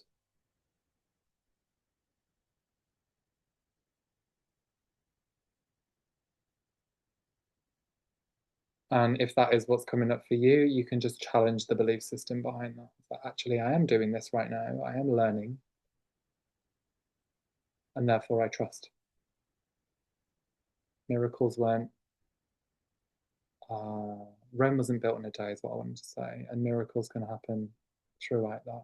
And if that is what's coming up for you, you can just challenge the belief system behind that. But actually, I am doing this right now. I am learning. And therefore I trust. Miracles weren't, Rome wasn't built in a day is what I wanted to say. And miracles can happen throughout that.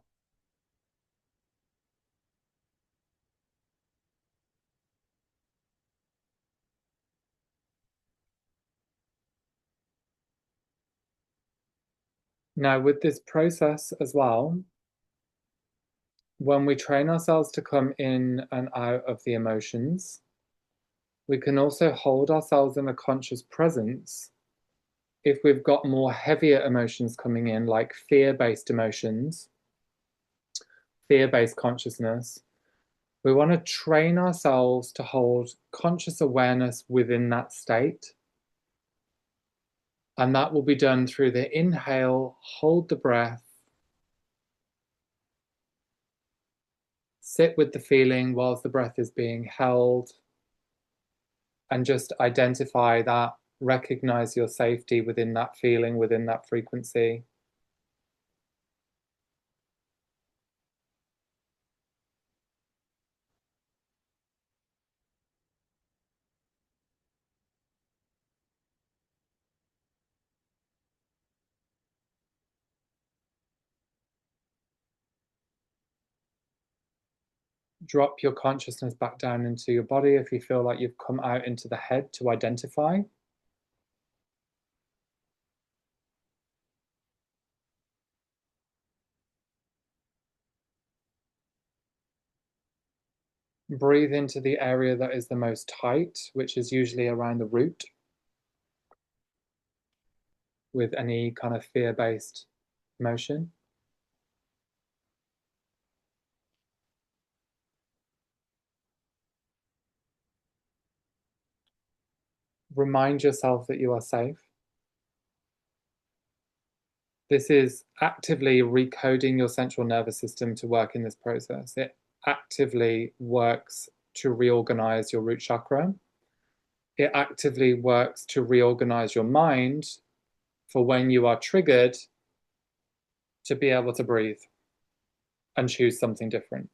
Now, with this process as well, when we train ourselves to come in and out of the emotions, we can also hold ourselves in a conscious presence if we've got more heavier emotions coming in, like fear-based emotions, fear-based consciousness. We want to train ourselves to hold conscious awareness within that state. And that will be done through the inhale, hold the breath, sit with the feeling whilst the breath is being held, and just identify that, recognize your safety within that feeling, within that frequency. Drop your consciousness back down into your body if you feel like you've come out into the head to identify. Breathe into the area that is the most tight, which is usually around the root, with any kind of fear-based motion. Remind yourself that you are safe. This is actively recoding your central nervous system to work in this process. It actively works to reorganize your root chakra. It actively works to reorganize your mind for when you are triggered to be able to breathe and choose something different.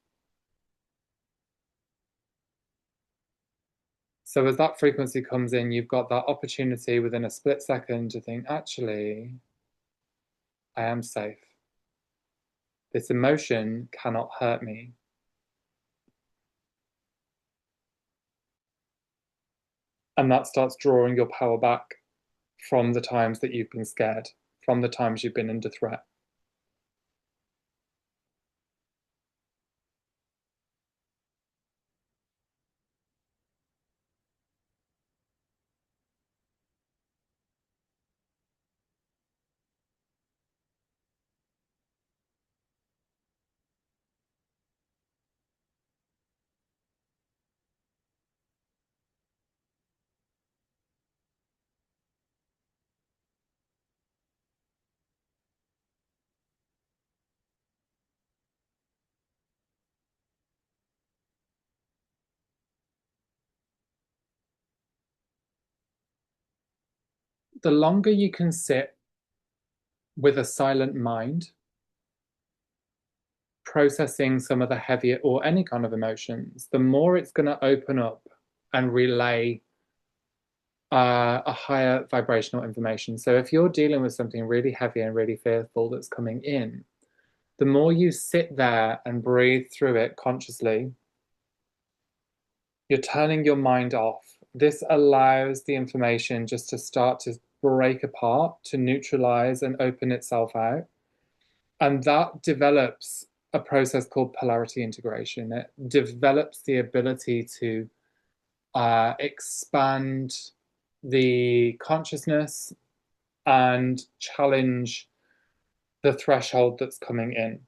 So as that frequency comes in, you've got that opportunity within a split second to think, actually, I am safe. This emotion cannot hurt me. And that starts drawing your power back from the times that you've been scared, from the times you've been under threat. The longer you can sit with a silent mind, processing some of the heavier or any kind of emotions, the more it's going to open up and relay a higher vibrational information. So if you're dealing with something really heavy and really fearful that's coming in, the more you sit there and breathe through it consciously, you're turning your mind off. This allows the information just to start to break apart, to neutralize and open itself out. And that develops a process called polarity integration. It develops the ability to expand the consciousness and challenge the threshold that's coming in.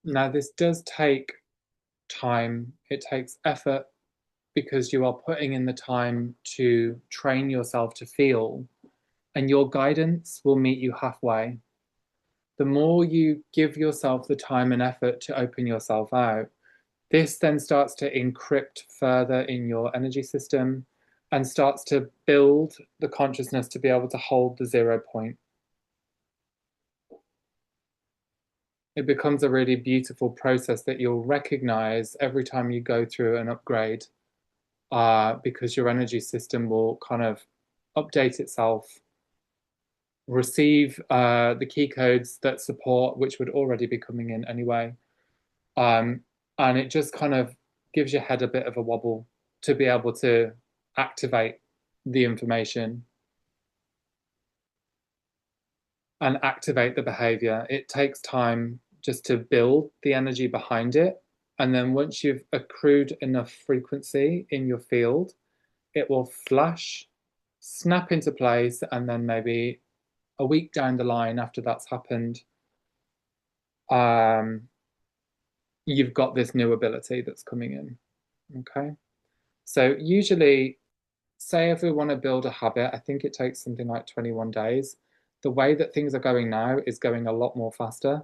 Now, this does take time, it takes effort because you are putting in the time to train yourself to feel, and your guidance will meet you halfway. The more you give yourself the time and effort to open yourself out, this then starts to encrypt further in your energy system and starts to build the consciousness to be able to hold the 0 point. It becomes a really beautiful process that you'll recognize every time you go through an upgrade, because your energy system will kind of update itself, receive the key codes that support, which would already be coming in anyway. Um, and it just kind of gives your head a bit of a wobble to be able to activate the information and activate the behavior. It takes time just to build the energy behind it. And then once you've accrued enough frequency in your field, it will flash, snap into place, and then maybe a week down the line after that's happened, you've got this new ability that's coming in. Okay. So usually, say if we want to build a habit, I think it takes something like 21 days. The way that things are going now is going a lot more faster.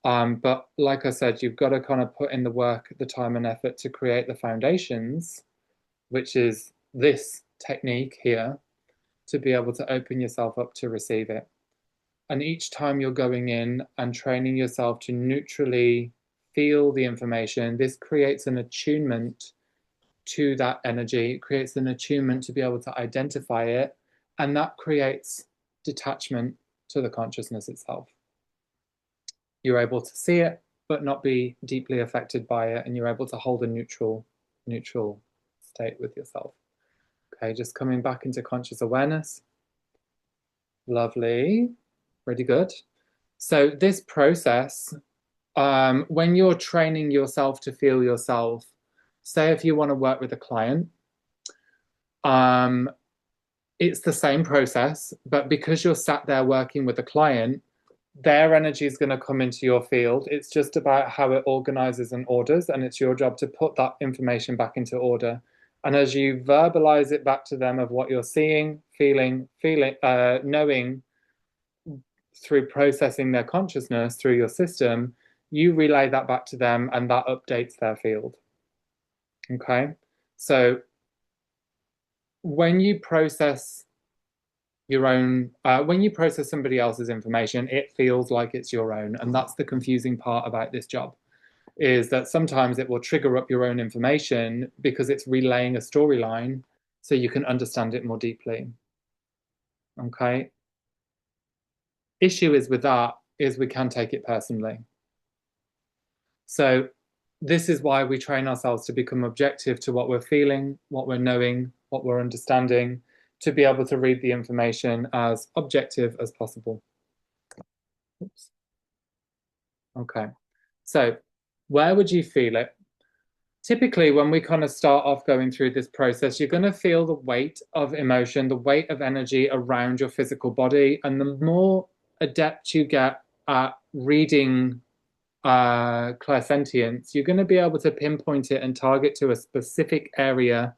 But like I said, you've got to kind of put in the work, the time and effort to create the foundations, which is this technique here, to be able to open yourself up to receive it. And each time you're going in and training yourself to neutrally feel the information, this creates an attunement to that energy. It creates an attunement to be able to identify it. And that creates detachment to the consciousness itself. You're able to see it, but not be deeply affected by it, and you're able to hold a neutral state with yourself. Okay, just coming back into conscious awareness. Lovely, really good. So this process, when you're training yourself to feel yourself, say if you want to work with a client, it's the same process, but because you're sat there working with a client, their energy is going to come into your field. It's just about how it organizes and orders, and it's your job to put that information back into order. And as you verbalize it back to them of what you're seeing, feeling, knowing through processing their consciousness through your system, you relay that back to them, and that updates their field. Okay, so when you process your own, when you process somebody else's information, it feels like it's your own. And that's the confusing part about this job, is that sometimes it will trigger up your own information because it's relaying a storyline so you can understand it more deeply. Okay. Issue is with that is we can take it personally. So this is why we train ourselves to become objective to what we're feeling, what we're knowing, what we're understanding, to be able to read the information as objective as possible. Oops. Okay. So where would you feel it? Typically, when we kind of start off going through this process, you're going to feel the weight of emotion, the weight of energy around your physical body. And the more adept you get at reading clairsentience, you're going to be able to pinpoint it and target to a specific area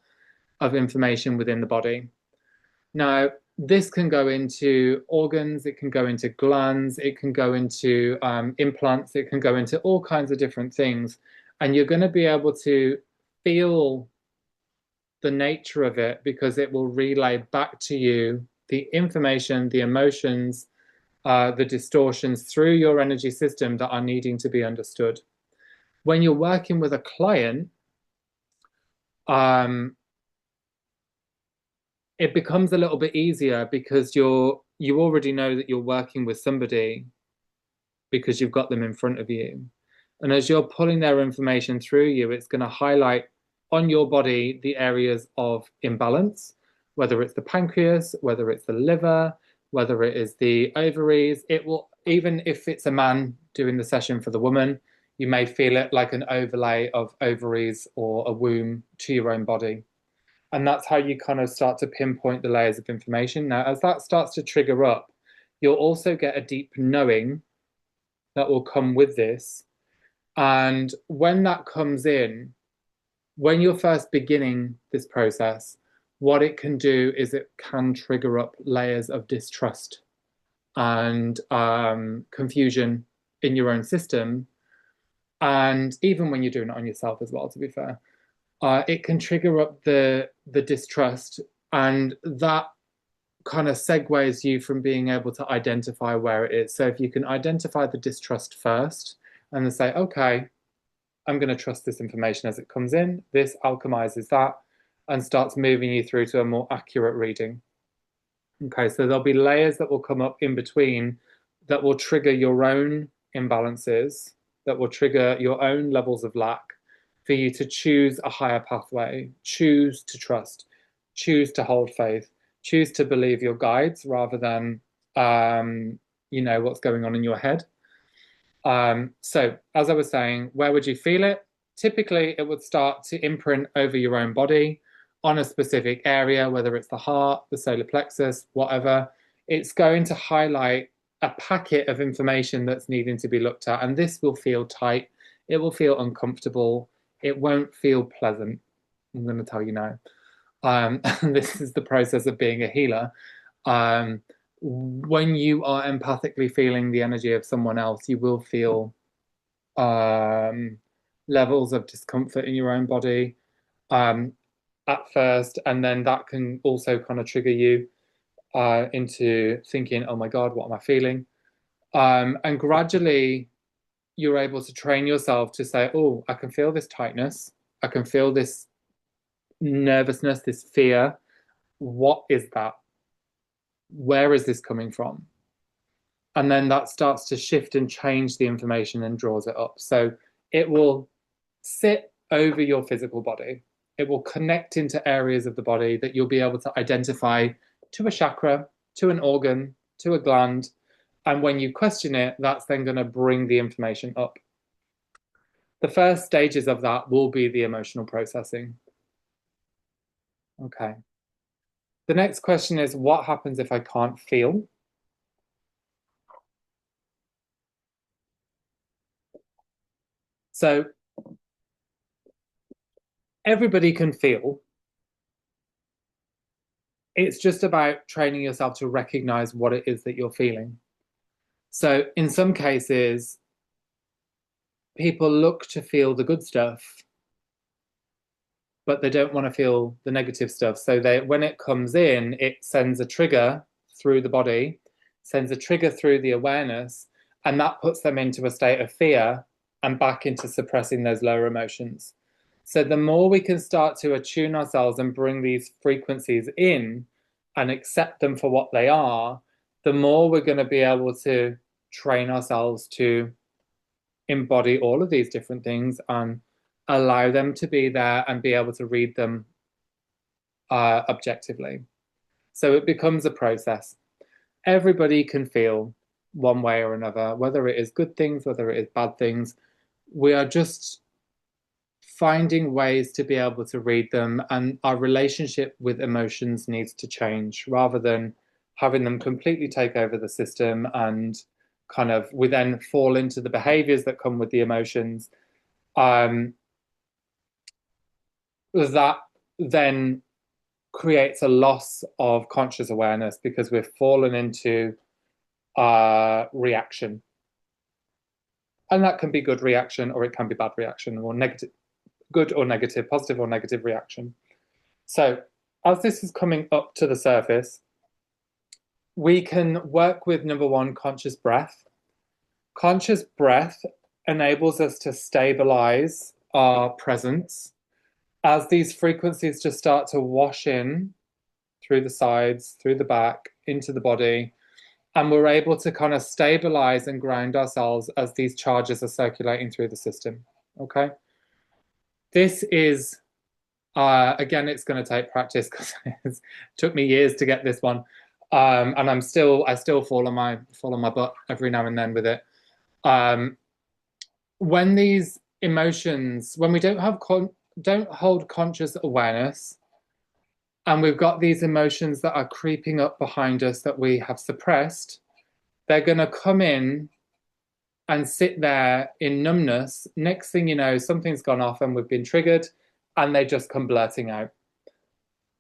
of information within the body. Now, this can go into organs, it can go into glands, it can go into implants, it can go into all kinds of different things. And you're going to be able to feel the nature of it because it will relay back to you the information, the emotions, the distortions through your energy system that are needing to be understood. When you're working with a client, it becomes a little bit easier because you already know that you're working with somebody because you've got them in front of you. And as you're pulling their information through you, it's going to highlight on your body the areas of imbalance, whether it's the pancreas, whether it's the liver, whether it is the ovaries. It will, even if it's a man doing the session for the woman, you may feel it like an overlay of ovaries or a womb to your own body. And that's how you kind of start to pinpoint the layers of information. Now, as that starts to trigger up, you'll also get a deep knowing that will come with this. And when that comes in, when you're first beginning this process, what it can do is it can trigger up layers of distrust and confusion in your own system. And even when you're doing it on yourself as well, to be fair, it can trigger up the distrust, and that kind of segues you from being able to identify where it is. So if you can identify the distrust first and then say, okay, I'm going to trust this information as it comes in, this alchemizes that and starts moving you through to a more accurate reading. Okay, so there'll be layers that will come up in between that will trigger your own imbalances, that will trigger your own levels of lack for you to choose a higher pathway, choose to trust, choose to hold faith, choose to believe your guides rather than, what's going on in your head. So as I was saying, where would you feel it? Typically, it would start to imprint over your own body on a specific area, whether it's the heart, the solar plexus, whatever. It's going to highlight a packet of information that's needing to be looked at. And this will feel tight. It will feel uncomfortable. It won't feel pleasant. I'm going to tell you now. And this is the process of being a healer. When you are empathically feeling the energy of someone else, you will feel levels of discomfort in your own body at first, and then that can also kind of trigger you into thinking, oh my God, what am I feeling? And gradually you're able to train yourself to say, oh, I can feel this tightness. I can feel this nervousness, this fear. What is that? Where is this coming from? And then that starts to shift and change the information and draws it up. So it will sit over your physical body. It will connect into areas of the body that you'll be able to identify to a chakra, to an organ, to a gland. And when you question it, that's then going to bring the information up. The first stages of that will be the emotional processing. Okay. The next question is, what happens if I can't feel? So everybody can feel. It's just about training yourself to recognize what it is that you're feeling. So in some cases, people look to feel the good stuff, but they don't want to feel the negative stuff. So when it comes in, it sends a trigger through the body, sends a trigger through the awareness, and that puts them into a state of fear and back into suppressing those lower emotions. So the more we can start to attune ourselves and bring these frequencies in and accept them for what they are, the more we're going to be able to train ourselves to embody all of these different things and allow them to be there and be able to read them objectively. So it becomes a process. Everybody can feel one way or another, whether it is good things, whether it is bad things. We are just finding ways to be able to read them, and our relationship with emotions needs to change rather than having them completely take over the system, and kind of we then fall into the behaviors that come with the emotions. That then creates a loss of conscious awareness because we've fallen into reaction. And that can be good reaction, or it can be bad reaction, or negative, good or negative, positive or negative reaction. So as this is coming up to the surface, we can work with number one, conscious breath. Conscious breath enables us to stabilize our presence as these frequencies just start to wash in through the sides, through the back, into the body. And we're able to kind of stabilize and ground ourselves as these charges are circulating through the system. Okay. This is, again, it's going to take practice because it took me years to get this one. And I still fall on my butt every now and then with it. When these emotions, when we don't hold conscious awareness, and we've got these emotions that are creeping up behind us that we have suppressed, they're going to come in and sit there in numbness. Next thing you know, something's gone off and we've been triggered, and they just come blurting out.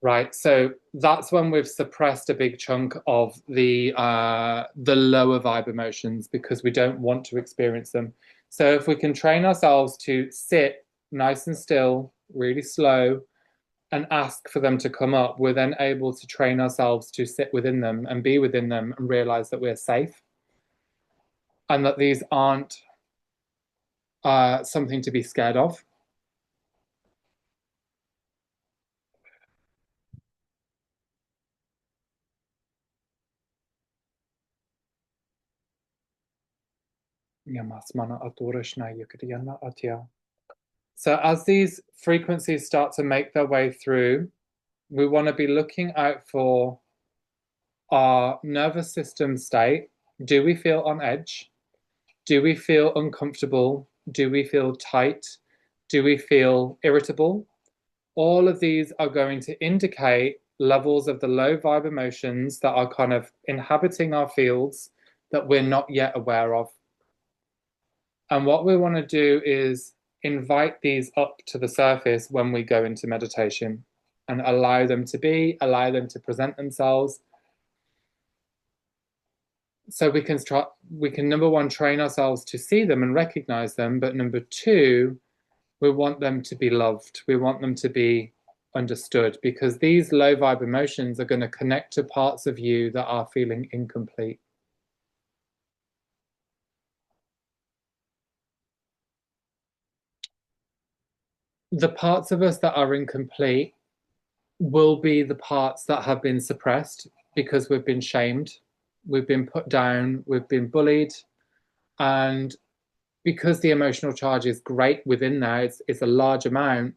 Right, so that's when we've suppressed a big chunk of the lower vibe emotions because we don't want to experience them. So if we can train ourselves to sit nice and still, really slow, and ask for them to come up, we're then able to train ourselves to sit within them and be within them and realize that we're safe and that these aren't something to be scared of. So as these frequencies start to make their way through, we want to be looking out for our nervous system state. Do we feel on edge? Do we feel uncomfortable? Do we feel tight? Do we feel irritable? All of these are going to indicate levels of the low vibe emotions that are kind of inhabiting our fields that we're not yet aware of. And what we want to do is invite these up to the surface when we go into meditation and allow them to be, allow them to present themselves. So we can number one, train ourselves to see them and recognize them. But number two, we want them to be loved. We want them to be understood because these low vibe emotions are going to connect to parts of you that are feeling incomplete. The parts of us that are incomplete will be the parts that have been suppressed because we've been shamed. we've been put down, we've been bullied, and because the emotional charge is great within there, it's a large amount.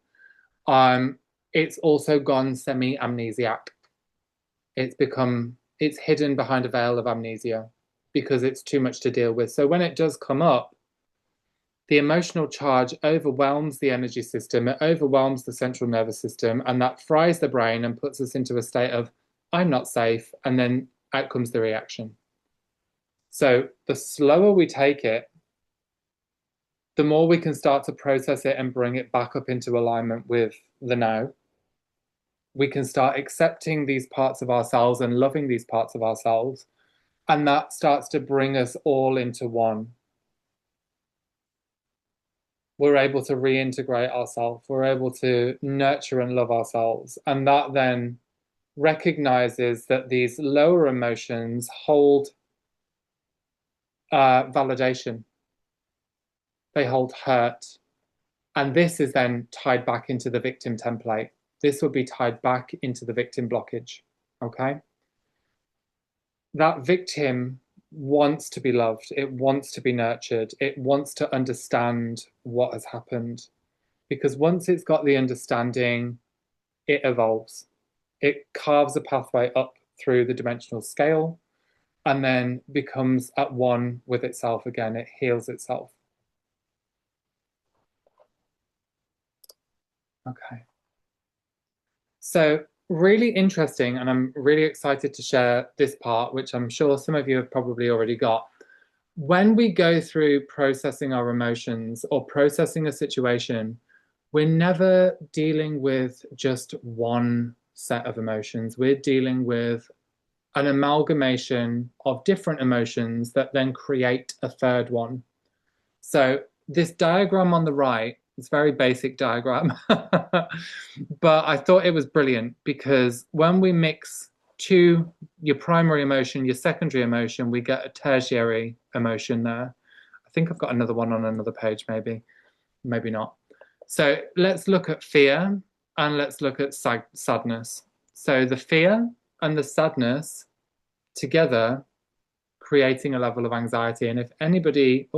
It's also gone semi-amnesiac. It's hidden behind a veil of amnesia because it's too much to deal with. So when it does come up, the emotional charge overwhelms the energy system, it overwhelms the central nervous system, and that fries the brain and puts us into a state of, I'm not safe, and then out comes the reaction. So the slower we take it, the more we can start to process it and bring it back up into alignment with the now. We can start accepting these parts of ourselves and loving these parts of ourselves. And that starts to bring us all into one. We're able to reintegrate ourselves. We're able to nurture and love ourselves. And that then recognizes that these lower emotions hold validation. They hold hurt. And this is then tied back into the victim template. This will be tied back into the victim blockage. Okay? That victim wants to be loved. It wants to be nurtured. It wants to understand what has happened. Because once it's got the understanding, it evolves. It carves a pathway up through the dimensional scale and then becomes at one with itself again. It heals itself. Okay. So really interesting, and I'm really excited to share this part, which I'm sure some of you have probably already got. When we go through processing our emotions or processing a situation, we're never dealing with just one set of emotions. We're dealing with an amalgamation of different emotions that then create a third one. So this diagram on the right, it's a very basic diagram, but I thought it was brilliant because when we mix your primary emotion, your secondary emotion, we get a tertiary emotion there. I think I've got another one on another page, maybe not. So let's look at fear and let's look at sadness. So the fear and the sadness together creating a level of anxiety. And if anybody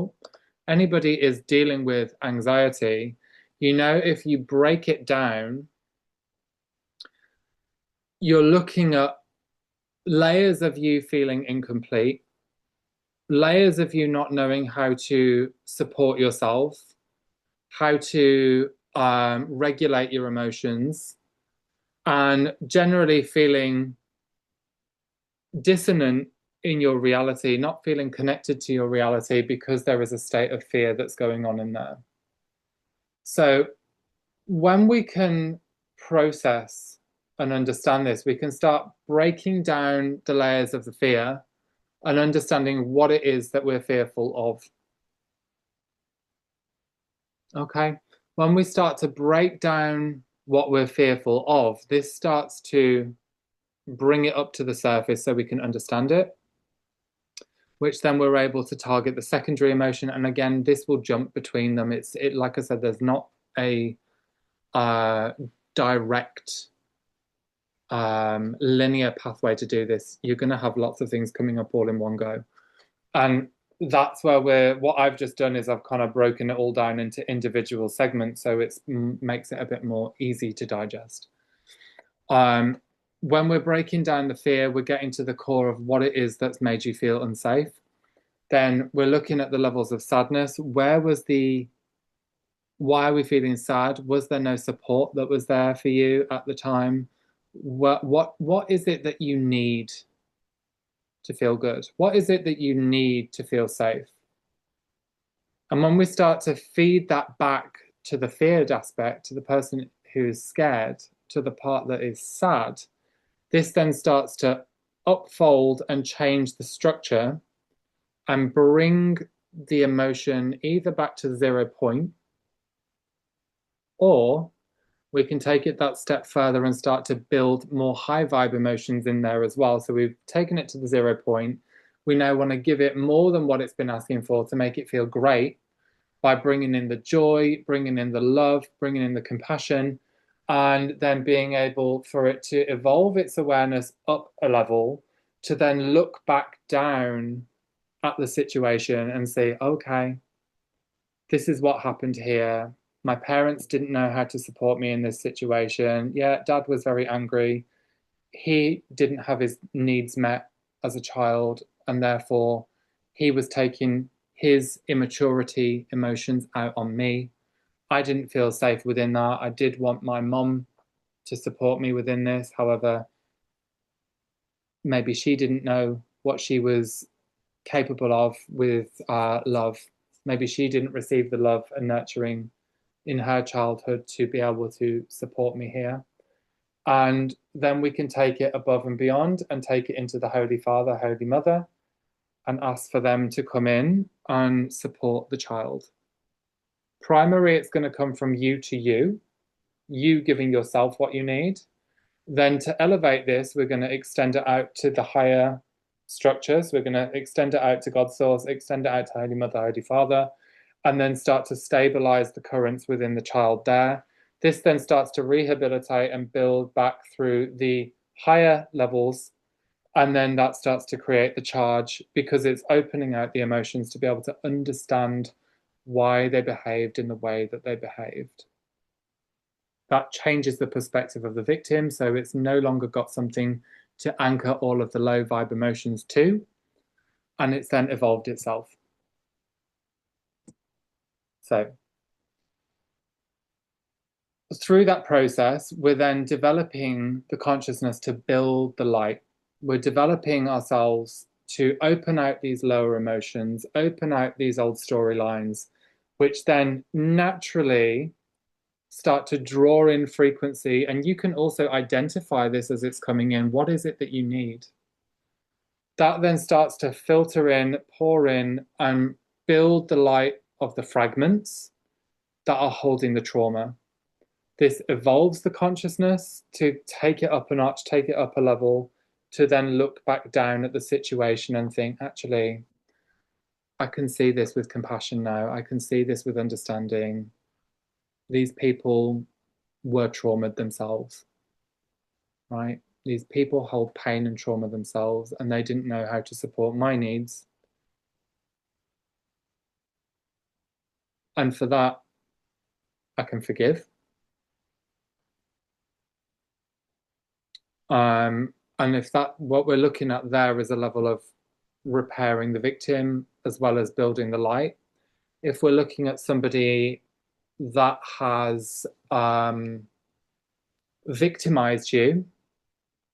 is dealing with anxiety, you know, if you break it down, you're looking at layers of you feeling incomplete, layers of you not knowing how to support yourself, how to regulate your emotions, and generally feeling dissonant in your reality, not feeling connected to your reality because there is a state of fear that's going on in there. So when we can process and understand this, we can start breaking down the layers of the fear and understanding what it is that we're fearful of. Okay, when we start to break down what we're fearful of, this starts to bring it up to the surface so we can understand it, which then we're able to target the secondary emotion. And again, this will jump between them. Like I said, there's not a direct linear pathway to do this. You're going to have lots of things coming up all in one go. And that's where what I've just done is I've kind of broken it all down into individual segments, so it makes it a bit more easy to digest. When we're breaking down the fear, we're getting to the core of what it is that's made you feel unsafe. Then we're looking at the levels of sadness. Why are we feeling sad? Was there no support that was there for you at the time? What is it that you need to feel good? What is it that you need to feel safe? And when we start to feed that back to the feared aspect, to the person who is scared, to the part that is sad, this then starts to upfold and change the structure and bring the emotion either back to 0 point, or we can take it that step further and start to build more high vibe emotions in there as well. So we've taken it to the 0 point. We now want to give it more than what it's been asking for to make it feel great by bringing in the joy, bringing in the love, bringing in the compassion, and then being able for it to evolve its awareness up a level to then look back down at the situation and say, okay, this is what happened here. My parents didn't know how to support me in this situation. Yeah, dad was very angry. He didn't have his needs met as a child, and therefore he was taking his immaturity emotions out on me. I didn't feel safe within that. I did want my mom to support me within this. However, maybe she didn't know what she was capable of with love. Maybe she didn't receive the love and nurturing in her childhood to be able to support me here. And then we can take it above and beyond and take it into the Holy Father, Holy Mother, and ask for them to come in and support the child. Primary, it's going to come from you to you giving yourself what you need. Then to elevate this, we're going to extend it out to the higher structures. We're going to extend it out to God's source, extend it out to Holy Mother, Holy Father, and then start to stabilize the currents within the child there. This then starts to rehabilitate and build back through the higher levels. And then that starts to create the charge because it's opening out the emotions to be able to understand why they behaved in the way that they behaved. That changes the perspective of the victim. So it's no longer got something to anchor all of the low vibe emotions to, and it's then evolved itself. So through that process, we're then developing the consciousness to build the light. We're developing ourselves to open out these lower emotions, open out these old storylines, which then naturally start to draw in frequency. And you can also identify this as it's coming in. What is it that you need? That then starts to filter in, pour in, and build the light of the fragments that are holding the trauma. This evolves the consciousness to take it up a notch, take it up a level, to then look back down at the situation and think, actually, I can see this with compassion now. I can see this with understanding. These people were traumatized themselves, right? These people hold pain and trauma themselves, and they didn't know how to support my needs. And for that, I can forgive. And if that, what we're looking at there is a level of repairing the victim as well as building the light. If we're looking at somebody that has victimized you,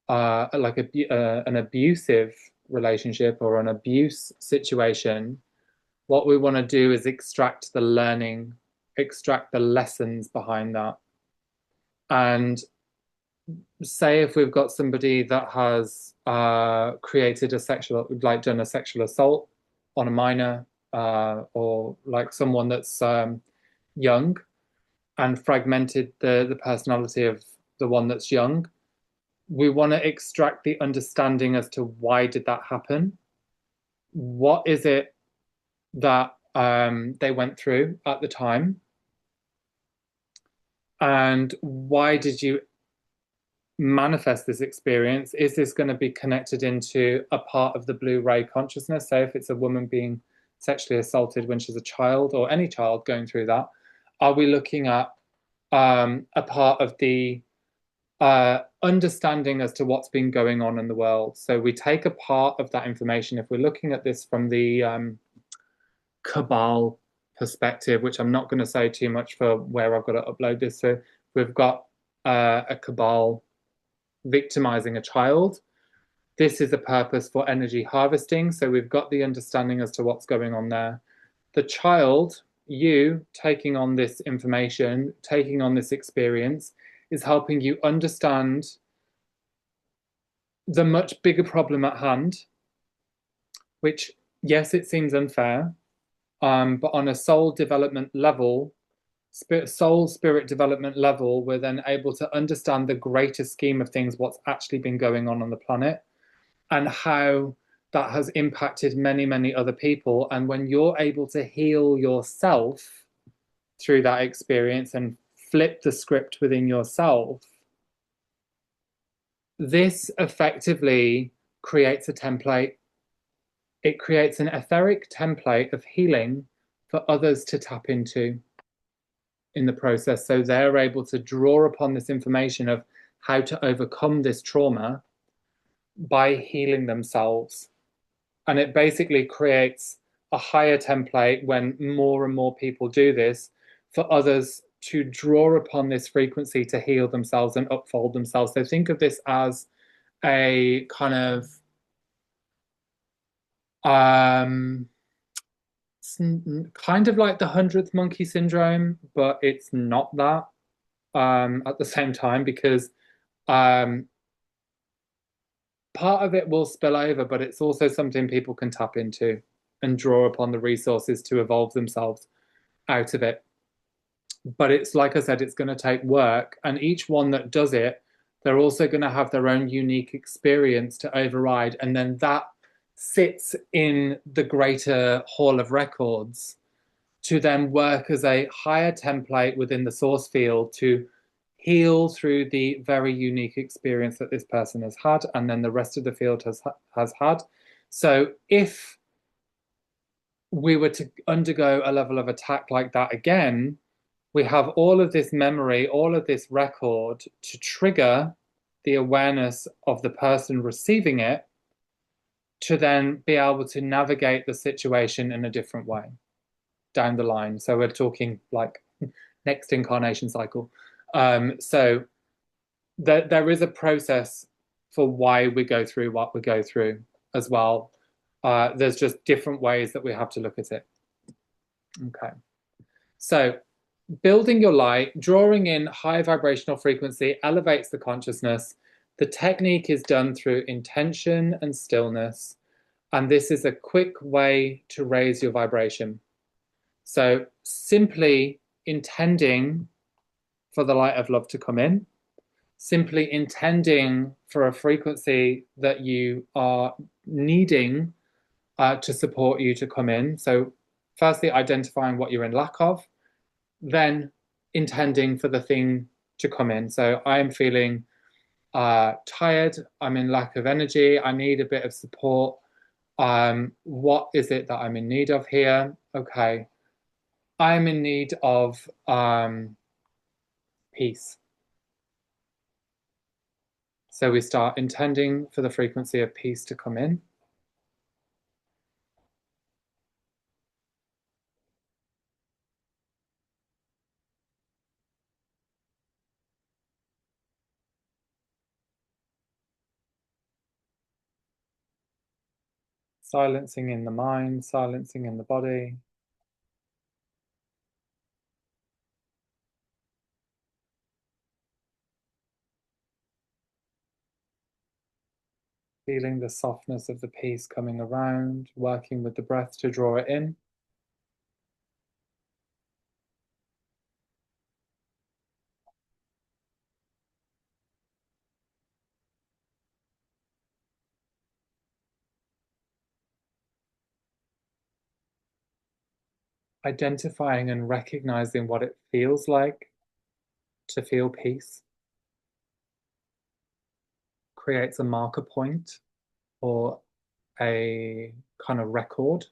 like an abusive relationship or an abuse situation, what we want to do is extract the learning, extract the lessons behind that. And say if we've got somebody that has created a sexual, like done a sexual assault on a minor, or like someone that's young and fragmented the personality of the one that's young, we want to extract the understanding as to why did that happen? What is it that they went through at the time? And why did you manifest this experience? Is this going to be connected into a part of the blue ray consciousness? Say if it's a woman being sexually assaulted when she's a child, or any child going through that, are we looking at a part of the understanding as to what's been going on in the world? So we take a part of that information. If we're looking at this from the cabal perspective, which I'm not going to say too much for where I've got to upload this. So we've got a cabal victimizing a child. This is a purpose for energy harvesting. So we've got the understanding as to what's going on there. The child, you taking on this information, taking on this experience, is helping you understand the much bigger problem at hand, which, yes, it seems unfair, but on a soul development level, soul spirit development level, we're then able to understand the greater scheme of things, what's actually been going on the planet, and how that has impacted many, many other people. And when you're able to heal yourself through that experience and flip the script within yourself, this effectively creates a template. It creates an etheric template of healing for others to tap into in the process. So they're able to draw upon this information of how to overcome this trauma by healing themselves. And it basically creates a higher template when more and more people do this for others to draw upon this frequency to heal themselves and upfold themselves. So think of this as a kind of um kind of like the 100th monkey syndrome, but it's not that at the same time because um part of it will spill over, but it's also something people can tap into and draw upon the resources to evolve themselves out of it. But it's like I said, it's going to take work, and each one that does it, they're also going to have their own unique experience to override, and then that sits in the greater hall of records to then work as a higher template within the source field to heal through the very unique experience that this person has had and then the rest of the field has had. So if we were to undergo a level of attack like that again, we have all of this memory, all of this record to trigger the awareness of the person receiving it to then be able to navigate the situation in a different way down the line. So we're talking like next incarnation cycle. So there is a process for why we go through what we go through as well. There's just different ways that we have to look at it. Okay. So building your light, drawing in high vibrational frequency elevates the consciousness. The technique is done through intention and stillness. And this is a quick way to raise your vibration. So simply intending for the light of love to come in, simply intending for a frequency that you are needing to support you to come in. So firstly, identifying what you're in lack of, then intending for the thing to come in. So I am feeling tired, I'm in lack of energy, I need a bit of support. What is it that I'm in need of here? Okay, I'm in need of peace. So we start intending for the frequency of peace to come in. Silencing in the mind, silencing in the body. Feeling the softness of the peace coming around, working with the breath to draw it in. Identifying and recognizing what it feels like to feel peace creates a marker point or a kind of record.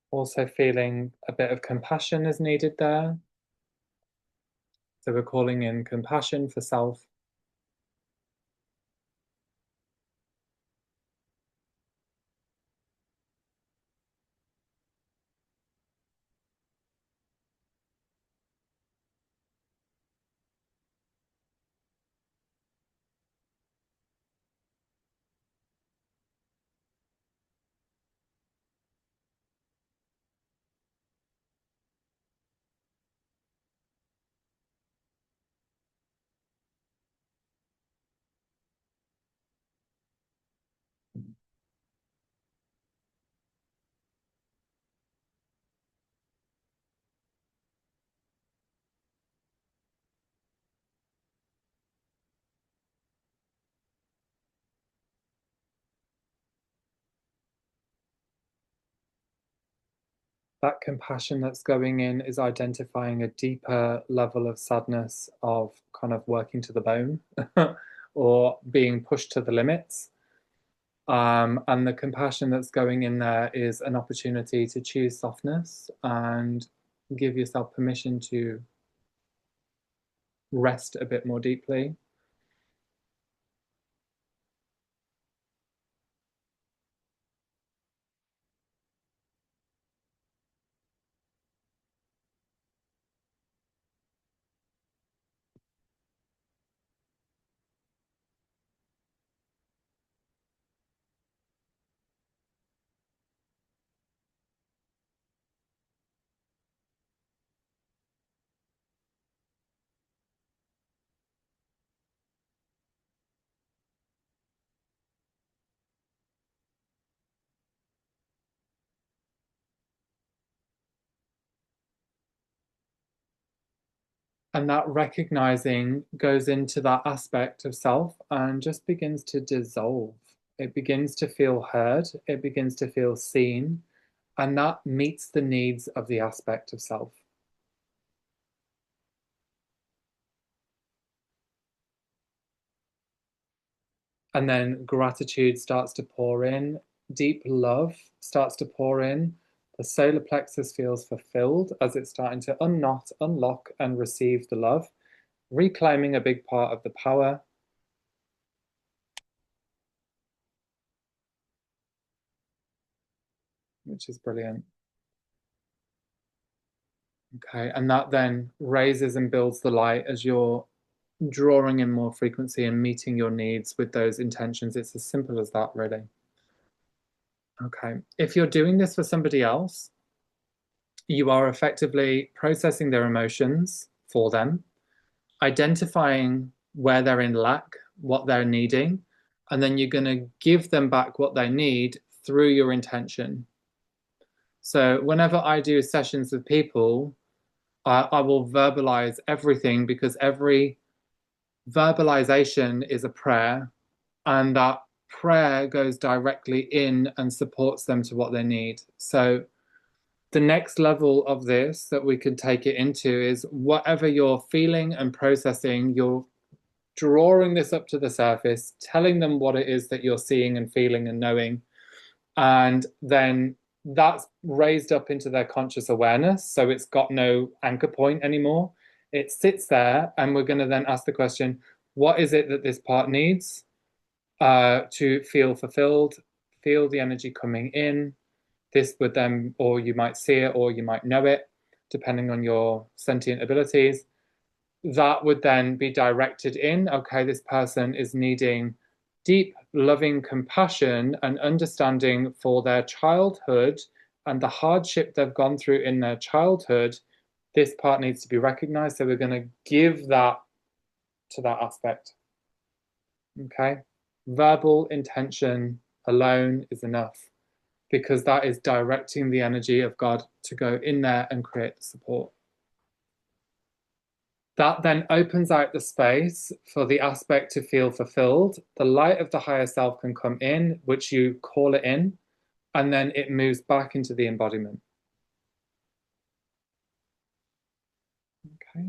Also feeling a bit of compassion is needed there. So we're calling in compassion for self. that compassion that's going in is identifying a deeper level of sadness of kind of working to the bone or being pushed to the limits. And the compassion that's going in there is an opportunity to choose softness and give yourself permission to rest a bit more deeply. And that recognizing goes into that aspect of self and just begins to dissolve. It begins to feel heard, it begins to feel seen, and that meets the needs of the aspect of self. And then gratitude starts to pour in, deep love starts to pour in. The solar plexus feels fulfilled as it's starting to unknot, unlock, and receive the love, reclaiming a big part of the power. Which is brilliant. Okay, and that then raises and builds the light as you're drawing in more frequency and meeting your needs with those intentions. It's as simple as that, really. Okay, if you're doing this for somebody else, you are effectively processing their emotions for them, identifying where they're in lack, what they're needing, and then you're going to give them back what they need through your intention. So whenever I do sessions with people, I will verbalize everything because every verbalization is a prayer, and that prayer goes directly in and supports them to what they need. So the next level of this that we can take it into is whatever you're feeling and processing, you're drawing this up to the surface, telling them what it is that you're seeing and feeling and knowing, and then that's raised up into their conscious awareness. So it's got no anchor point anymore. It sits there, and we're going to then ask the question, what is it that this part needs to feel fulfilled? Feel the energy coming in. This would then, or you might see it, or you might know it, depending on your sentient abilities. That would then be directed in, okay, this person is needing deep, loving compassion and understanding for their childhood and the hardship they've gone through in their childhood. This part needs to be recognized. So we're going to give that to that aspect. Okay. Verbal intention alone is enough because that is directing the energy of God to go in there and create the support. That then opens out the space for the aspect to feel fulfilled. The light of the higher self can come in, which you call it in, and then it moves back into the embodiment. Okay.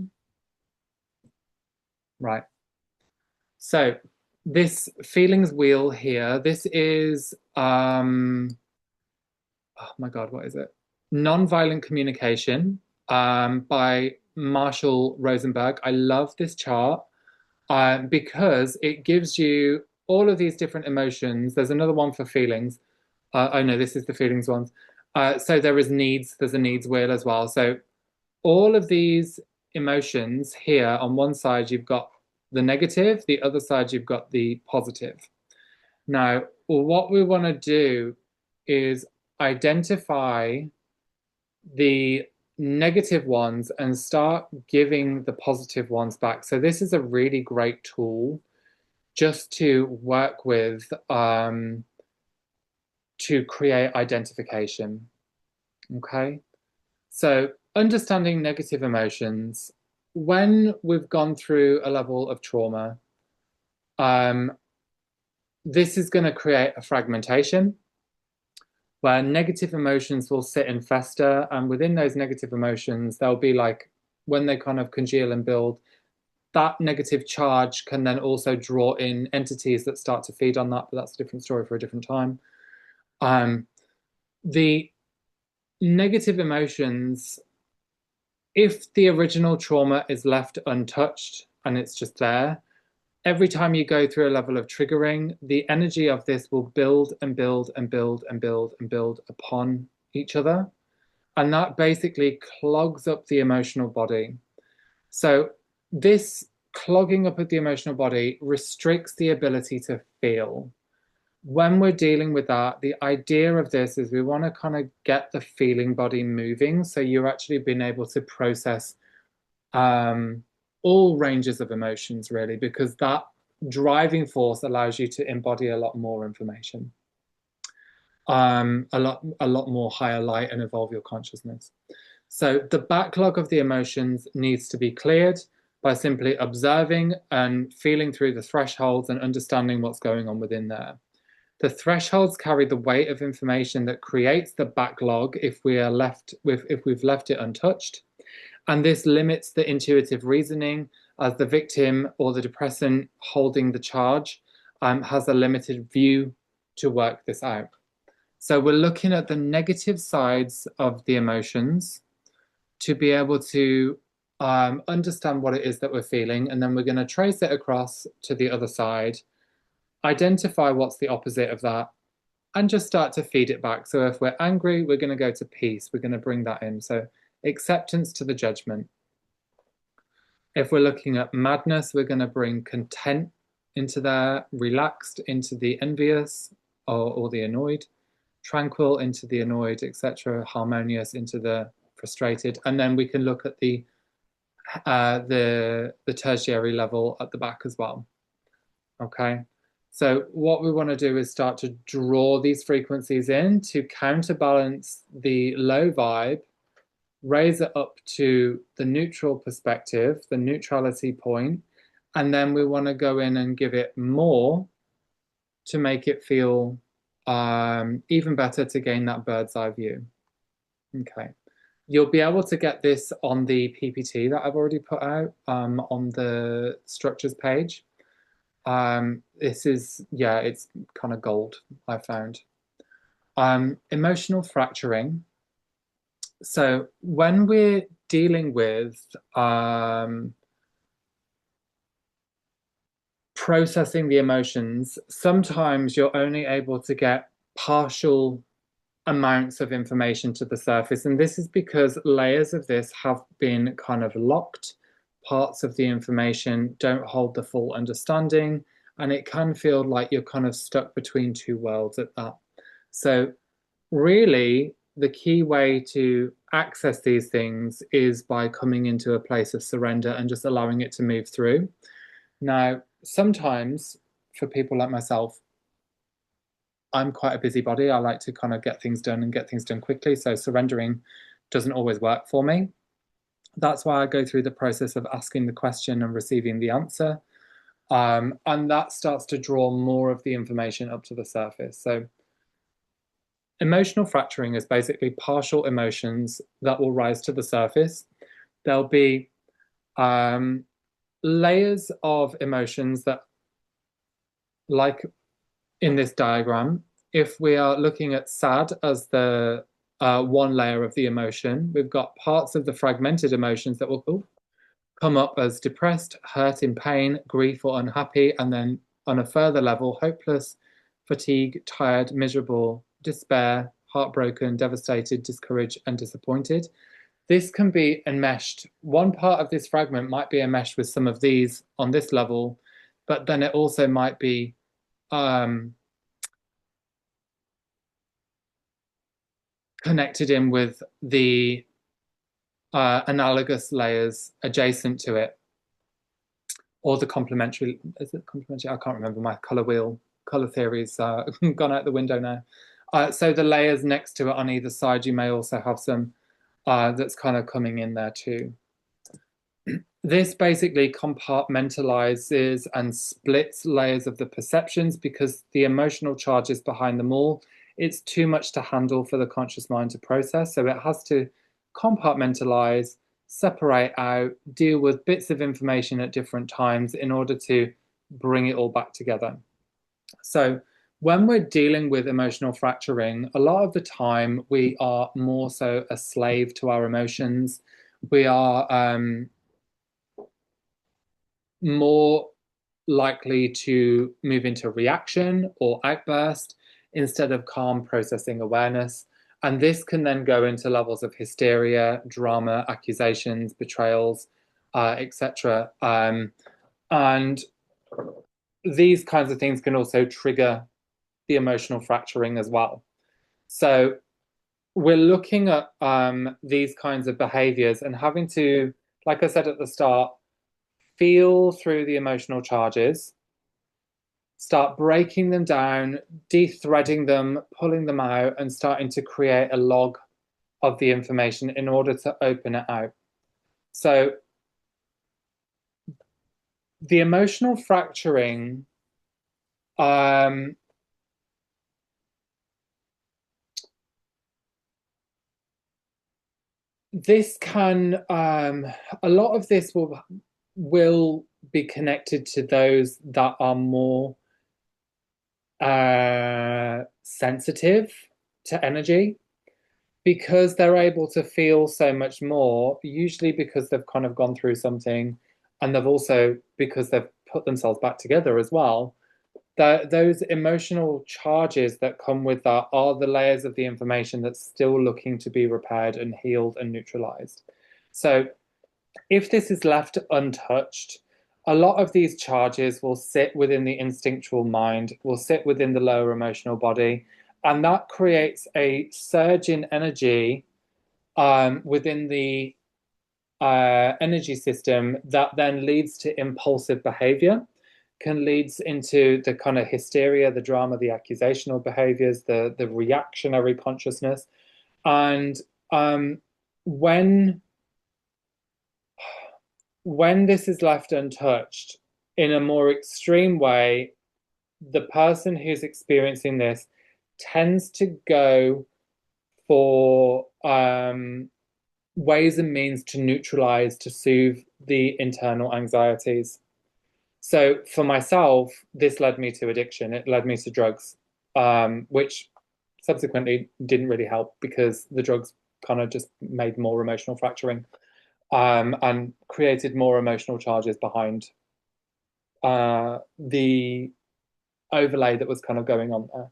Right. So this feelings wheel here, this is, oh my God, what is it? Nonviolent communication by Marshall Rosenberg. I love this chart because it gives you all of these different emotions. There's another one for feelings. Oh no, this is the feelings ones. So there is needs, there's a needs wheel as well. So all of these emotions here, on one side, you've got the negative, the other side, you've got the positive. Now, what we want to do is identify the negative ones and start giving the positive ones back. So this is a really great tool just to work with to create identification. Okay. So understanding negative emotions, when we've gone through a level of trauma, this is going to create a fragmentation. where negative emotions will sit and fester. And within those negative emotions, there'll be like, when they kind of congeal and build, that negative charge can then also draw in entities that start to feed on that, but that's a different story for a different time. The negative emotions, if the original trauma is left untouched and it's just there, every time you go through a level of triggering, the energy of this will build and build and build and build and build upon each other. And that basically clogs up the emotional body. So this clogging up of the emotional body restricts the ability to feel. When we're dealing with that, the idea of this is we want to kind of get the feeling body moving. So you're actually being able to process all ranges of emotions, really, because that driving force allows you to embody a lot more information, a lot more higher light, and evolve your consciousness. So the backlog of the emotions needs to be cleared by simply observing and feeling through the thresholds and understanding what's going on within there. The thresholds carry the weight of information that creates the backlog if we've left it untouched. And this limits the intuitive reasoning, as the victim or the depressant holding the charge has a limited view to work this out. So we're looking at the negative sides of the emotions to be able to understand what it is that we're feeling, and then we're going to trace it across to the other side, identify what's the opposite of that, and just start to feed it back. So if we're angry, we're going to go to peace. We're going to bring that in. So acceptance to the judgment. If we're looking at madness, we're going to bring content into there, relaxed into the envious or the annoyed, tranquil into the annoyed, etc., harmonious into the frustrated. And then we can look at the tertiary level at the back as well. Okay. So what we want to do is start to draw these frequencies in to counterbalance the low vibe, raise it up to the neutral perspective, the neutrality point, and then we want to go in and give it more to make it feel even better, to gain that bird's eye view. Okay. You'll be able to get this on the PPT that I've already put out on the structures page. This is, yeah, it's kind of gold, I found. Emotional fracturing. So when we're dealing with processing the emotions, sometimes you're only able to get partial amounts of information to the surface. And this is because layers of this have been kind of locked. Parts of the information don't hold the full understanding, and it can feel like you're kind of stuck between two worlds at that. So really, the key way to access these things is by coming into a place of surrender and just allowing it to move through. Now, sometimes for people like myself, I'm quite a busybody. I like to kind of get things done and get things done quickly. So surrendering doesn't always work for me. That's why I go through the process of asking the question and receiving the answer. And that starts to draw more of the information up to the surface. So emotional fracturing is basically partial emotions that will rise to the surface. There'll be layers of emotions that, like in this diagram, if we are looking at sad as the one layer of the emotion, we've got parts of the fragmented emotions that will come up as depressed, hurt, in pain, grief, or unhappy, and then on a further level, hopeless, fatigue, tired, miserable, despair, heartbroken, devastated, discouraged, and disappointed. This can be enmeshed. One part of this fragment might be enmeshed with some of these on this level, but then it also might be connected in with the analogous layers adjacent to it, or the complementary. Is it complementary? I can't remember. My color wheel, color theory's gone out the window now. So the layers next to it on either side, you may also have some that's kind of coming in there too. This basically compartmentalizes and splits layers of the perceptions because the emotional charge is behind them all. it's too much to handle for the conscious mind to process. So it has to compartmentalize, separate out, deal with bits of information at different times in order to bring it all back together. So when we're dealing with emotional fracturing, a lot of the time we are more so a slave to our emotions. We are more likely to move into reaction or outburst instead of calm processing awareness. And this can then go into levels of hysteria, drama, accusations, betrayals, etc. And these kinds of things can also trigger the emotional fracturing as well. So we're looking at these kinds of behaviors and having to, like I said at the start, feel through the emotional charges, start breaking them down, de-threading them, pulling them out, and starting to create a log of the information in order to open it out. So the emotional fracturing this can a lot of this will be connected to those that are more sensitive to energy because they're able to feel so much more, usually because they've kind of gone through something and they've also, because they've put themselves back together as well, that those emotional charges that come with that are the layers of the information that's still looking to be repaired and healed and neutralized. So if this is left untouched, a lot of these charges will sit within the instinctual mind, will sit within the lower emotional body, and that creates a surge in energy within the energy system that then leads to impulsive behavior, can leads into the kind of hysteria, the drama, the accusational behaviors, the reactionary consciousness. And when this is left untouched in a more extreme way, the person who's experiencing this tends to go for ways and means to neutralize, to soothe the internal anxieties. So for myself, this led me to addiction. It led me to drugs, which subsequently didn't really help because the drugs kind of just made more emotional fracturing and created more emotional charges behind the overlay that was kind of going on there.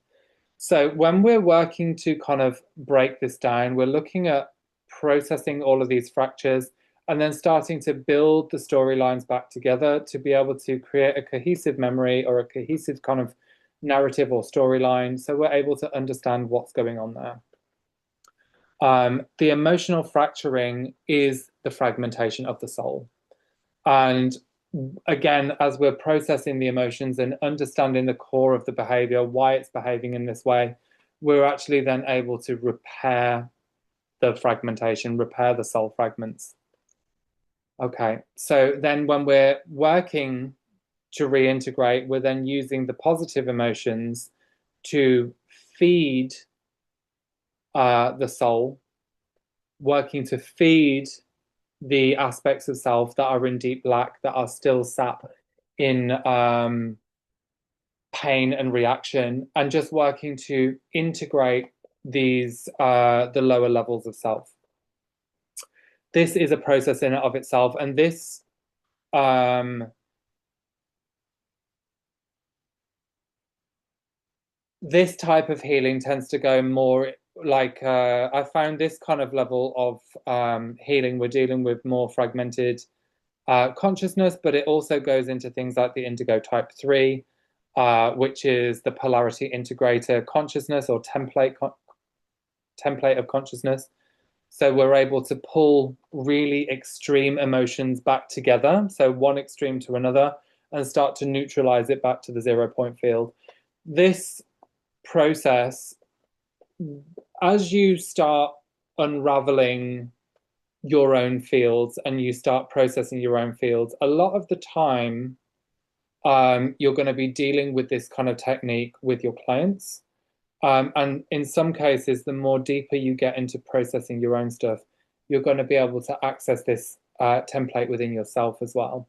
So when we're working to kind of break this down, we're looking at processing all of these fractures and then starting to build the storylines back together to be able to create a cohesive memory or a cohesive kind of narrative or storyline. So we're able to understand what's going on there. The emotional fracturing is the fragmentation of the soul. And again, as we're processing the emotions and understanding the core of the behavior, why it's behaving in this way, we're actually then able to repair the fragmentation, repair the soul fragments. Okay, so then when we're working to reintegrate, we're then using the positive emotions to feed the soul, working to feed the aspects of self that are in deep lack, that are still sat in pain and reaction, and just working to integrate these the lower levels of self. This is a process in and of itself, and this this type of healing tends to go more like I found this kind of level of healing. We're dealing with more fragmented consciousness, but it also goes into things like the indigo type 3, which is the polarity integrator consciousness or template of consciousness. So we're able to pull really extreme emotions back together, so one extreme to another, and start to neutralize it back to the 0 point field. This process, as you start unraveling your own fields and you start processing your own fields, a lot of the time you're going to be dealing with this kind of technique with your clients. And in some cases, the more deeper you get into processing your own stuff, you're going to be able to access this template within yourself as well.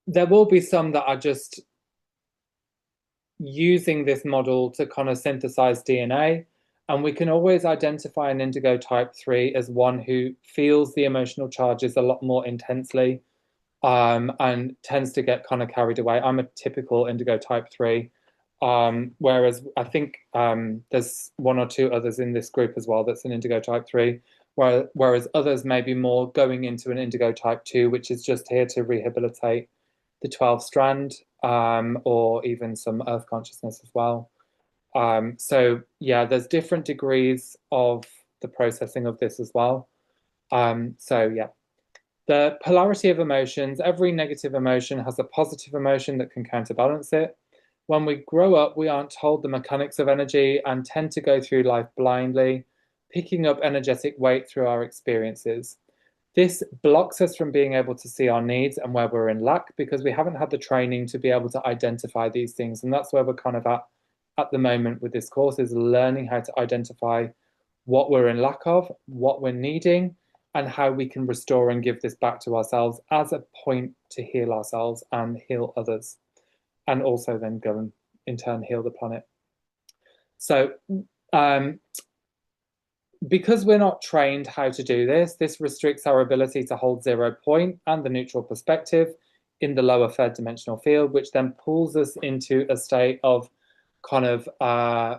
There will be some that are just using this model to kind of synthesize DNA. And we can always identify an indigo type 3 as one who feels the emotional charges a lot more intensely, and tends to get kind of carried away. I'm a typical indigo type 3. Whereas I think there's one or two others in this group as well that's an indigo type 3, whereas others may be more going into an indigo type 2, which is just here to rehabilitate the 12 strand, or even some earth consciousness as well. So yeah, there's different degrees of the processing of this as well. So yeah, the polarity of emotions, every negative emotion has a positive emotion that can counterbalance it. When we grow up, we aren't told the mechanics of energy and tend to go through life blindly, picking up energetic weight through our experiences. This blocks us from being able to see our needs and where we're in lack because we haven't had the training to be able to identify these things. And that's where we're kind of at the moment with this course, is learning how to identify what we're in lack of, what we're needing, and how we can restore and give this back to ourselves as a point to heal ourselves and heal others, and also then go and in turn heal the planet. So because we're not trained how to do this, this restricts our ability to hold 0 point and the neutral perspective in the lower third dimensional field, which then pulls us into a state of kind of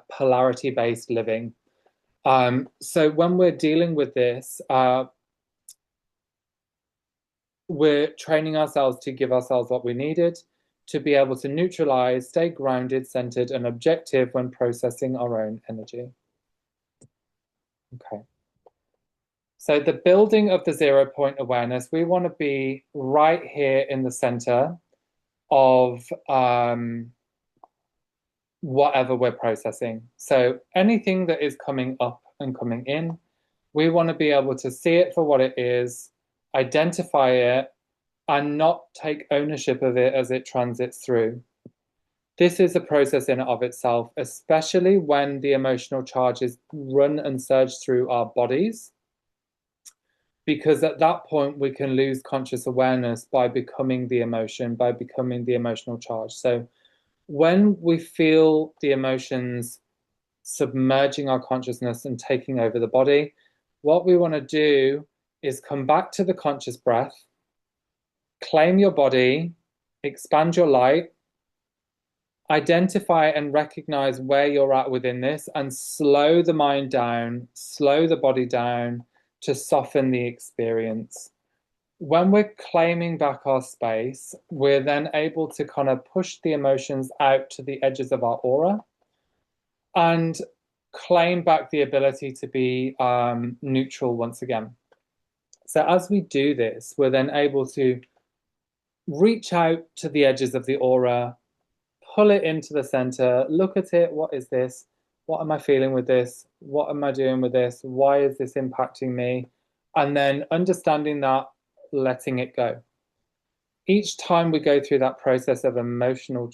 polarity-based living. So when we're dealing with this, we're training ourselves to give ourselves what we needed to be able to neutralize, stay grounded, centered, and objective when processing our own energy. Okay. So the building of the 0 point awareness, we want to be right here in the center of whatever we're processing. So anything that is coming up and coming in, we want to be able to see it for what it is, identify it, and not take ownership of it as it transits through. This is a process in and of itself, especially when the emotional charges run and surge through our bodies, because at that point we can lose conscious awareness by becoming the emotion, by becoming the emotional charge. So when we feel the emotions submerging our consciousness and taking over the body, what we want to do is come back to the conscious breath, claim your body, expand your light, identify and recognize where you're at within this, and slow the mind down, slow the body down to soften the experience. When we're claiming back our space, we're then able to kind of push the emotions out to the edges of our aura and claim back the ability to be neutral once again. So as we do this, we're then able to reach out to the edges of the aura, pull it into the center, look at it. What is this? What am I feeling with this? What am I doing with this? Why is this impacting me? And then understanding that, letting it go. Each time we go through that process of emotional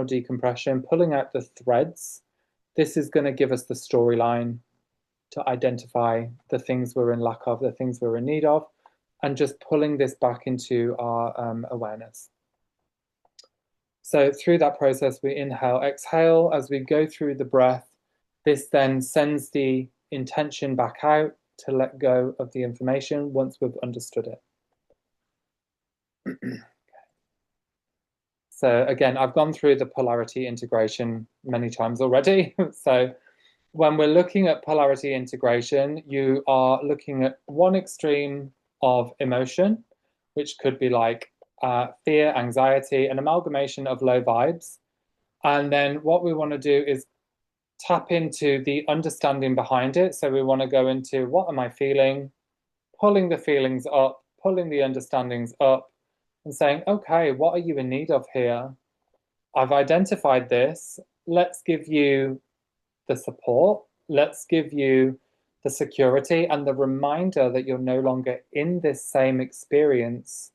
decompression, pulling out the threads, this is going to give us the storyline to identify the things we're in lack of, the things we're in need of, and just pulling this back into our awareness. So through that process, we inhale, exhale. As we go through the breath, this then sends the intention back out to let go of the information once we've understood it. Okay. So again, I've gone through the polarity integration many times already. So when we're looking at polarity integration, you are looking at one extreme of emotion, which could be like fear, anxiety, an amalgamation of low vibes. And then what we want to do is tap into the understanding behind it. So we want to go into, what am I feeling? Pulling the feelings up, pulling the understandings up, and saying, okay, what are you in need of here? I've identified this. Let's give you the support. Let's give you the security and the reminder that you're no longer in this same experience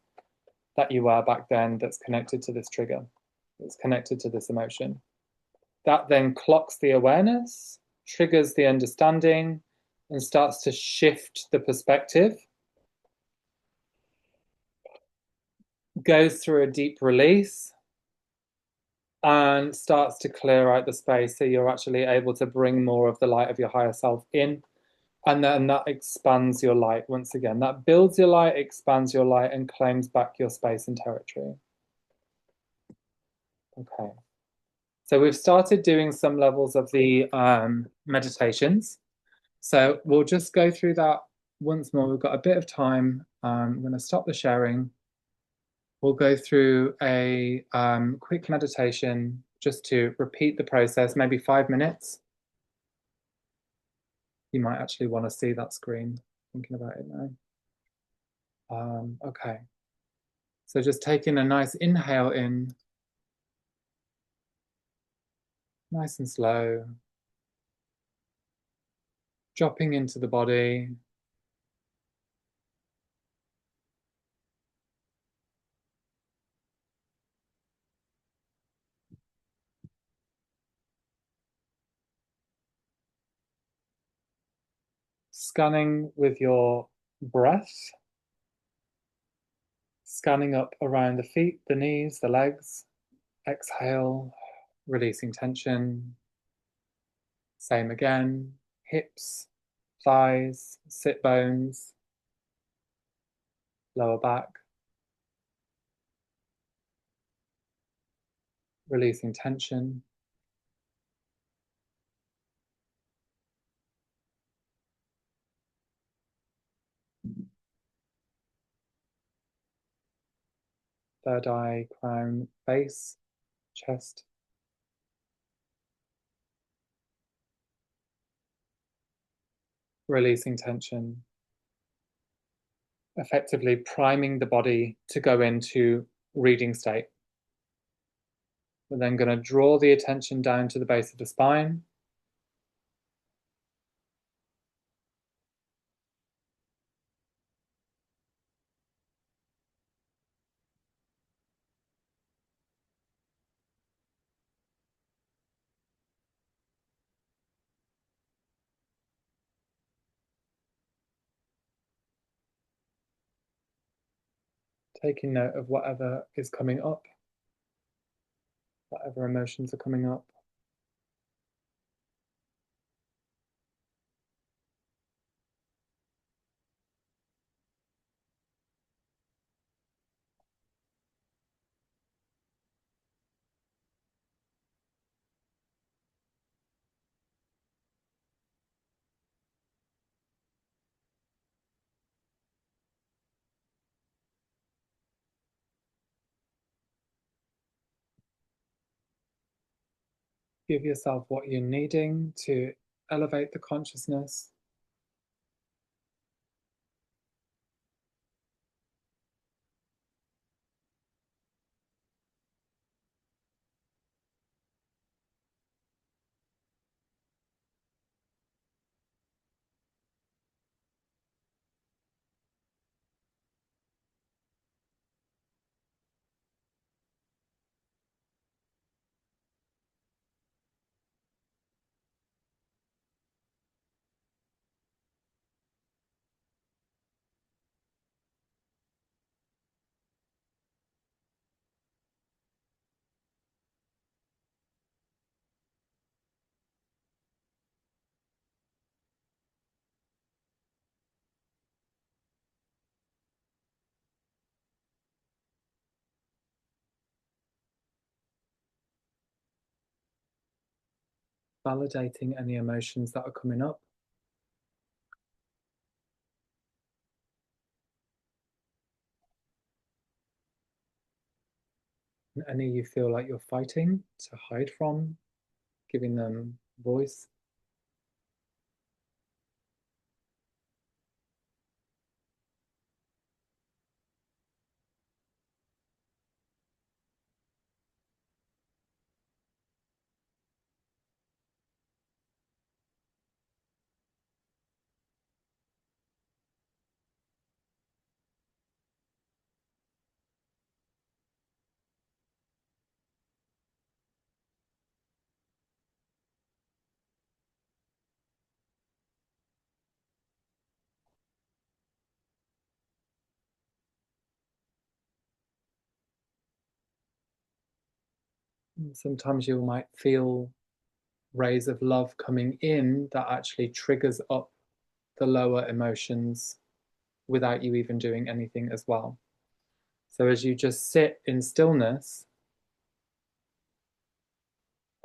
that you were back then that's connected to this trigger, that's connected to this emotion. That then clocks the awareness, triggers the understanding, and starts to shift the perspective, goes through a deep release, and starts to clear out the space so you're actually able to bring more of the light of your higher self in. And then that expands your light once again. That builds your light, expands your light, and claims back your space and territory. Okay. So we've started doing some levels of the meditations. So we'll just go through that once more. We've got a bit of time. I'm going to stop the sharing. We'll go through a quick meditation just to repeat the process, maybe 5 minutes. You might actually want to see that screen, thinking about it now. Okay. So just taking a nice inhale in, nice and slow, dropping into the body. Scanning with your breath, scanning up around the feet, the knees, the legs. Exhale, releasing tension. Same again, hips, thighs, sit bones, lower back. Releasing tension. Third eye, crown, base, chest. Releasing tension. Effectively priming the body to go into reading state. We're then going to draw the attention down to the base of the spine. Taking note of whatever is coming up, whatever emotions are coming up. Give yourself what you're needing to elevate the consciousness. Validating any emotions that are coming up. And any you feel like you're fighting to hide from, giving them voice. Sometimes you might feel rays of love coming in that actually triggers up the lower emotions without you even doing anything as well. So as you just sit in stillness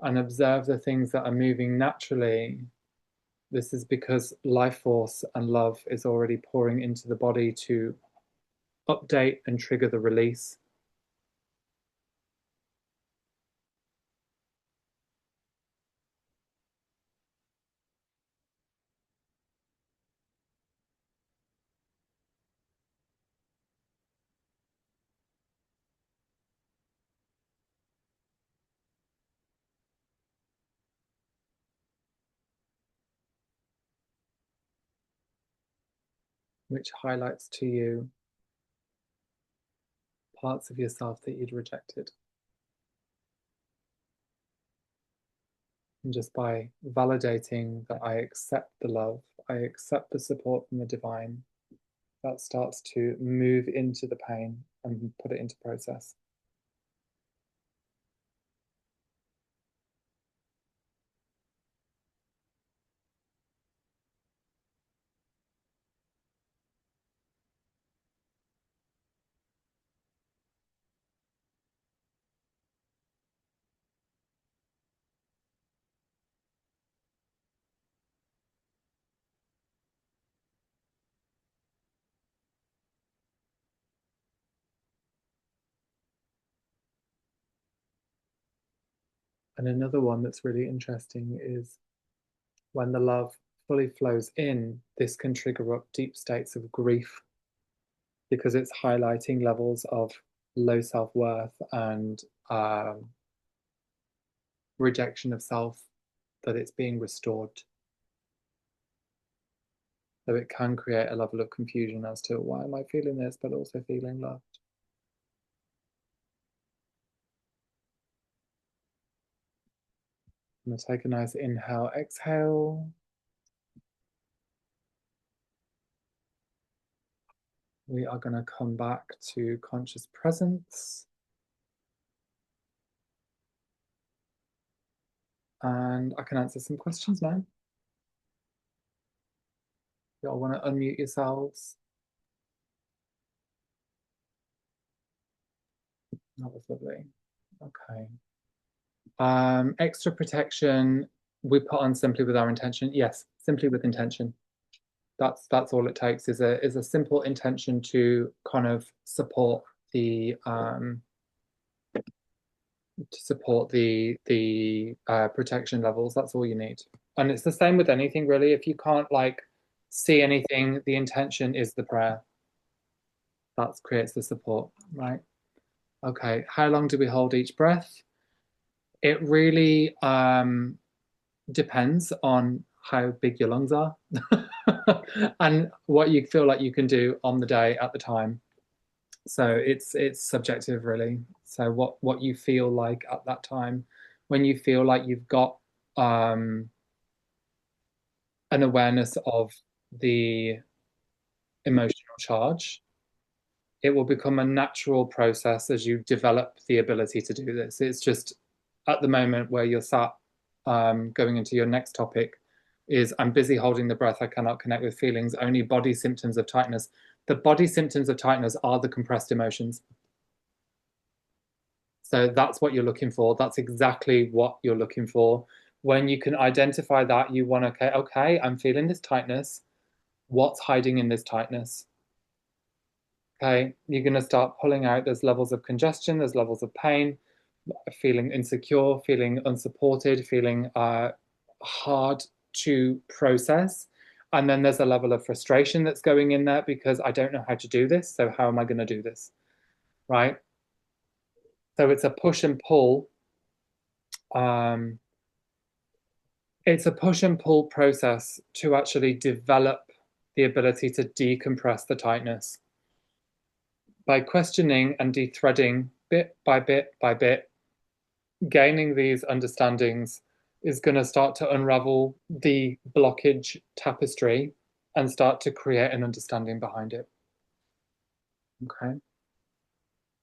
and observe the things that are moving naturally, this is because life force and love is already pouring into the body to update and trigger the release. Which highlights to you parts of yourself that you'd rejected. And just by validating that I accept the love, I accept the support from the divine, that starts to move into the pain and put it into process. And another one that's really interesting is when the love fully flows in, this can trigger up deep states of grief because it's highlighting levels of low self-worth and rejection of self, that it's being restored. So it can create a level of confusion as to why am I feeling this, but also feeling loved. I'm going to take a nice inhale, exhale. We are going to come back to conscious presence. And I can answer some questions now. You all want to unmute yourselves. That was lovely. Okay. Extra protection we put on simply with our intention. Yes, simply with intention. That's all it takes is a simple intention to kind of support the protection levels. That's all you need. And it's the same with anything really. If you can't like see anything, the intention is the prayer. That creates the support, right? Okay, how long do we hold each breath? It really depends on how big your lungs are and what you feel like you can do on the day at the time. So it's subjective really. So what you feel like at that time, when you feel like you've got an awareness of the emotional charge, it will become a natural process as you develop the ability to do this. It's just at the moment where you're sat going into your next topic is I'm busy holding the breath. I cannot connect with feelings, only body symptoms of tightness. The body symptoms of tightness are the compressed emotions. So that's what you're looking for. That's exactly what you're looking for. When you can identify that, you want to, okay, I'm feeling this tightness. What's hiding in this tightness? Okay, you're going to start pulling out. There's levels of congestion, there's levels of pain, feeling insecure, feeling unsupported, feeling hard to process. And then there's a level of frustration that's going in there because I don't know how to do this. So, how am I going to do this? Right. So, it's a push and pull. Um, it's a push and pull process to actually develop the ability to decompress the tightness. By questioning and de-threading bit by bit by bit, gaining these understandings is going to start to unravel the blockage tapestry and start to create an understanding behind it. Okay.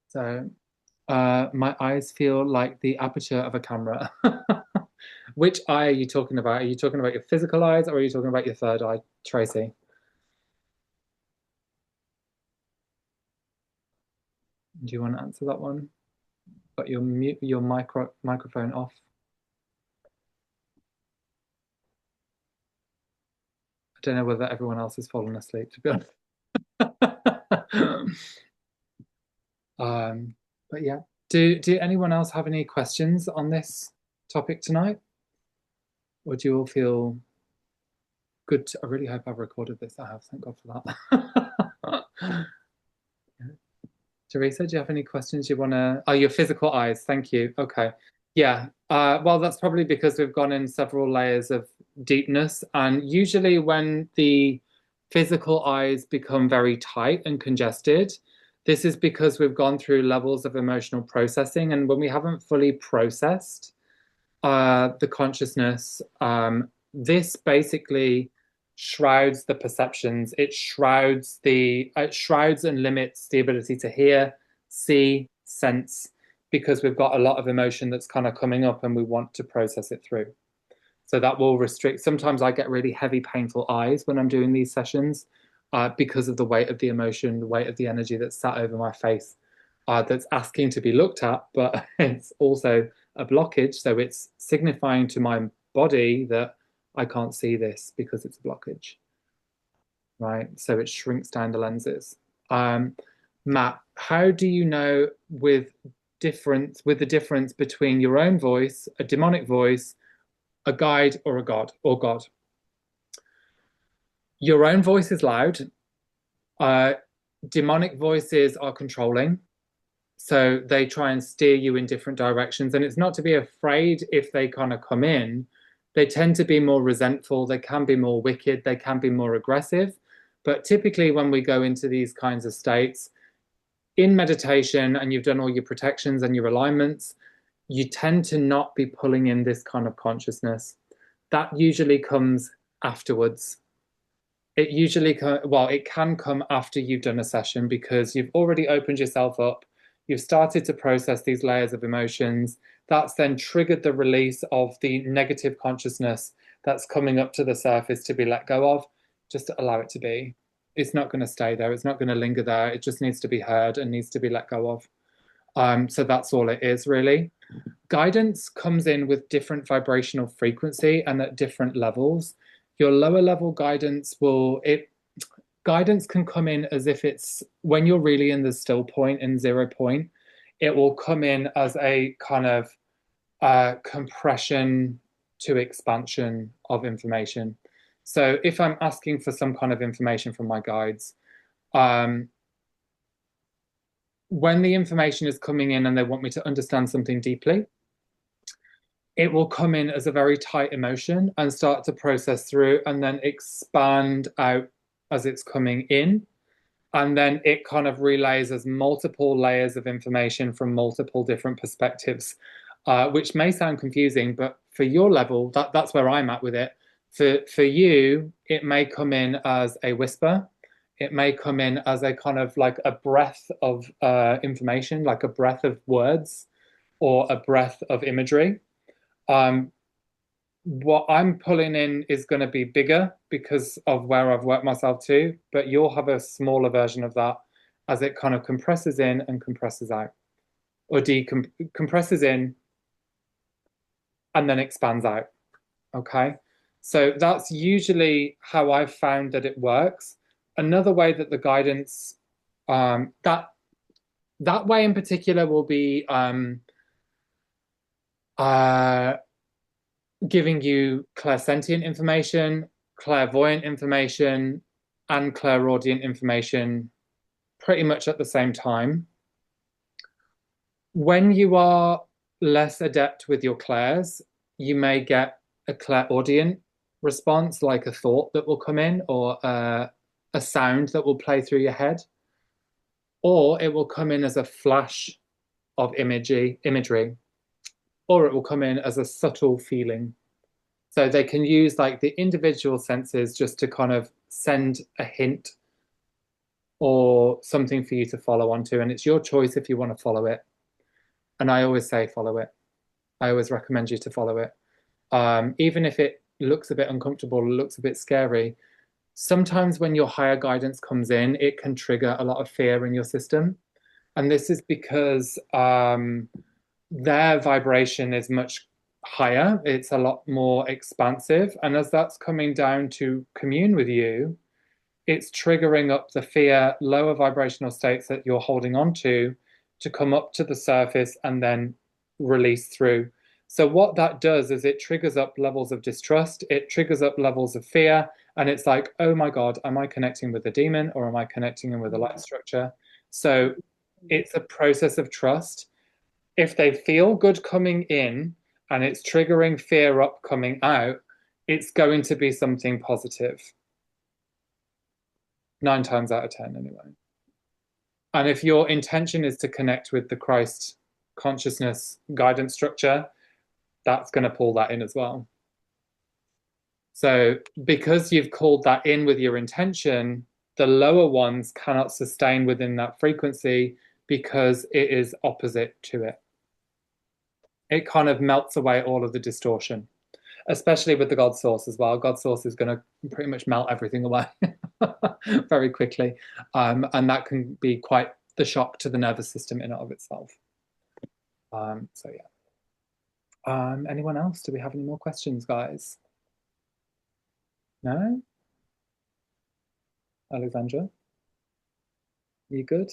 So My eyes feel like the aperture of a camera. Which eye are you talking about? Are you talking about your physical eyes or are you talking about your third eye, Tracy? Do you want to answer that one? Got your microphone off. I don't know whether everyone else has fallen asleep, to be honest. Um, but yeah. Do anyone else have any questions on this topic tonight? Or do you all feel good? I really hope I've recorded this. I have, thank God for that. Teresa, do you have any questions you want to? Oh, your physical eyes. Thank you. Okay. Yeah. Well, that's probably because we've gone in several layers of deepness. And usually, when the physical eyes become very tight and congested, this is because we've gone through levels of emotional processing. And when we haven't fully processed the consciousness, this basically shrouds the perceptions. It shrouds and limits the ability to hear, see, sense, because we've got a lot of emotion that's kind of coming up and we want to process it through. So that will restrict. Sometimes I get really heavy, painful eyes when I'm doing these sessions because of the weight of the emotion, the weight of the energy that's sat over my face, that's asking to be looked at, but it's also a blockage. So it's signifying to my body that I can't see this because it's a blockage, right? So it shrinks down the lenses. Matt, how do you know with the difference between your own voice, a demonic voice, a guide, or a god or God? Your own voice is loud. Demonic voices are controlling. So they try and steer you in different directions. And it's not to be afraid if they kind of come in. They tend to be more resentful. They can be more wicked. They can be more aggressive. But typically, when we go into these kinds of states in meditation and you've done all your protections and your alignments, you tend to not be pulling in this kind of consciousness. That usually comes afterwards. It can come after you've done a session because you've already opened yourself up. You've started to process these layers of emotions. That's then triggered the release of the negative consciousness that's coming up to the surface to be let go of. Just allow it to be. It's not going to stay there. It's not going to linger there. It just needs to be heard and needs to be let go of. So that's all it is, really. Guidance comes in with different vibrational frequency and at different levels. Your lower level guidance can come in as if it's when you're really in the still point in 0 point, it will come in as a kind of compression to expansion of information. So if I'm asking for some kind of information from my guides, when the information is coming in and they want me to understand something deeply, it will come in as a very tight emotion and start to process through and then expand out as it's coming in. And then it kind of relays as multiple layers of information from multiple different perspectives, which may sound confusing, but for your level, that's where I'm at with it. For you, it may come in as a whisper. It may come in as a kind of like a breath of information, like a breath of words or a breath of imagery. What I'm pulling in is going to be bigger because of where I've worked myself to, but you'll have a smaller version of that as it kind of compresses in and compresses out, or decompresses in and then expands out. Okay. So that's usually how I've found that it works. Another way that the guidance, that way in particular will be giving you clairsentient information, clairvoyant information, and clairaudient information pretty much at the same time. When you are less adept with your clairs, you may get a clairaudient response, like a thought that will come in or a sound that will play through your head, or it will come in as a flash of imagery, or it will come in as a subtle feeling. So they can use like the individual senses just to kind of send a hint or something for you to follow onto. And it's your choice if you want to follow it. And I always say follow it. I always recommend you to follow it. Even if it looks a bit uncomfortable, looks a bit scary, sometimes when your higher guidance comes in, it can trigger a lot of fear in your system. And this is because their vibration is much higher, it's a lot more expansive. And as that's coming down to commune with you, it's triggering up the fear, lower vibrational states that you're holding on to come up to the surface and then release through. So, what that does is it triggers up levels of distrust, it triggers up levels of fear, and it's like, oh my God, am I connecting with a demon or am I connecting with a light structure? So, it's a process of trust. If they feel good coming in and it's triggering fear up coming out, it's going to be something positive. 9 times out of 10, anyway. And if your intention is to connect with the Christ consciousness guidance structure, that's going to pull that in as well. So, because you've called that in with your intention, the lower ones cannot sustain within that frequency because it is opposite to it. It kind of melts away all of the distortion, especially with the God source as well. God source is going to pretty much melt everything away very quickly. And that can be quite the shock to the nervous system in and of itself. So yeah. Anyone else? Do we have any more questions, guys? No? Alexandra? You good?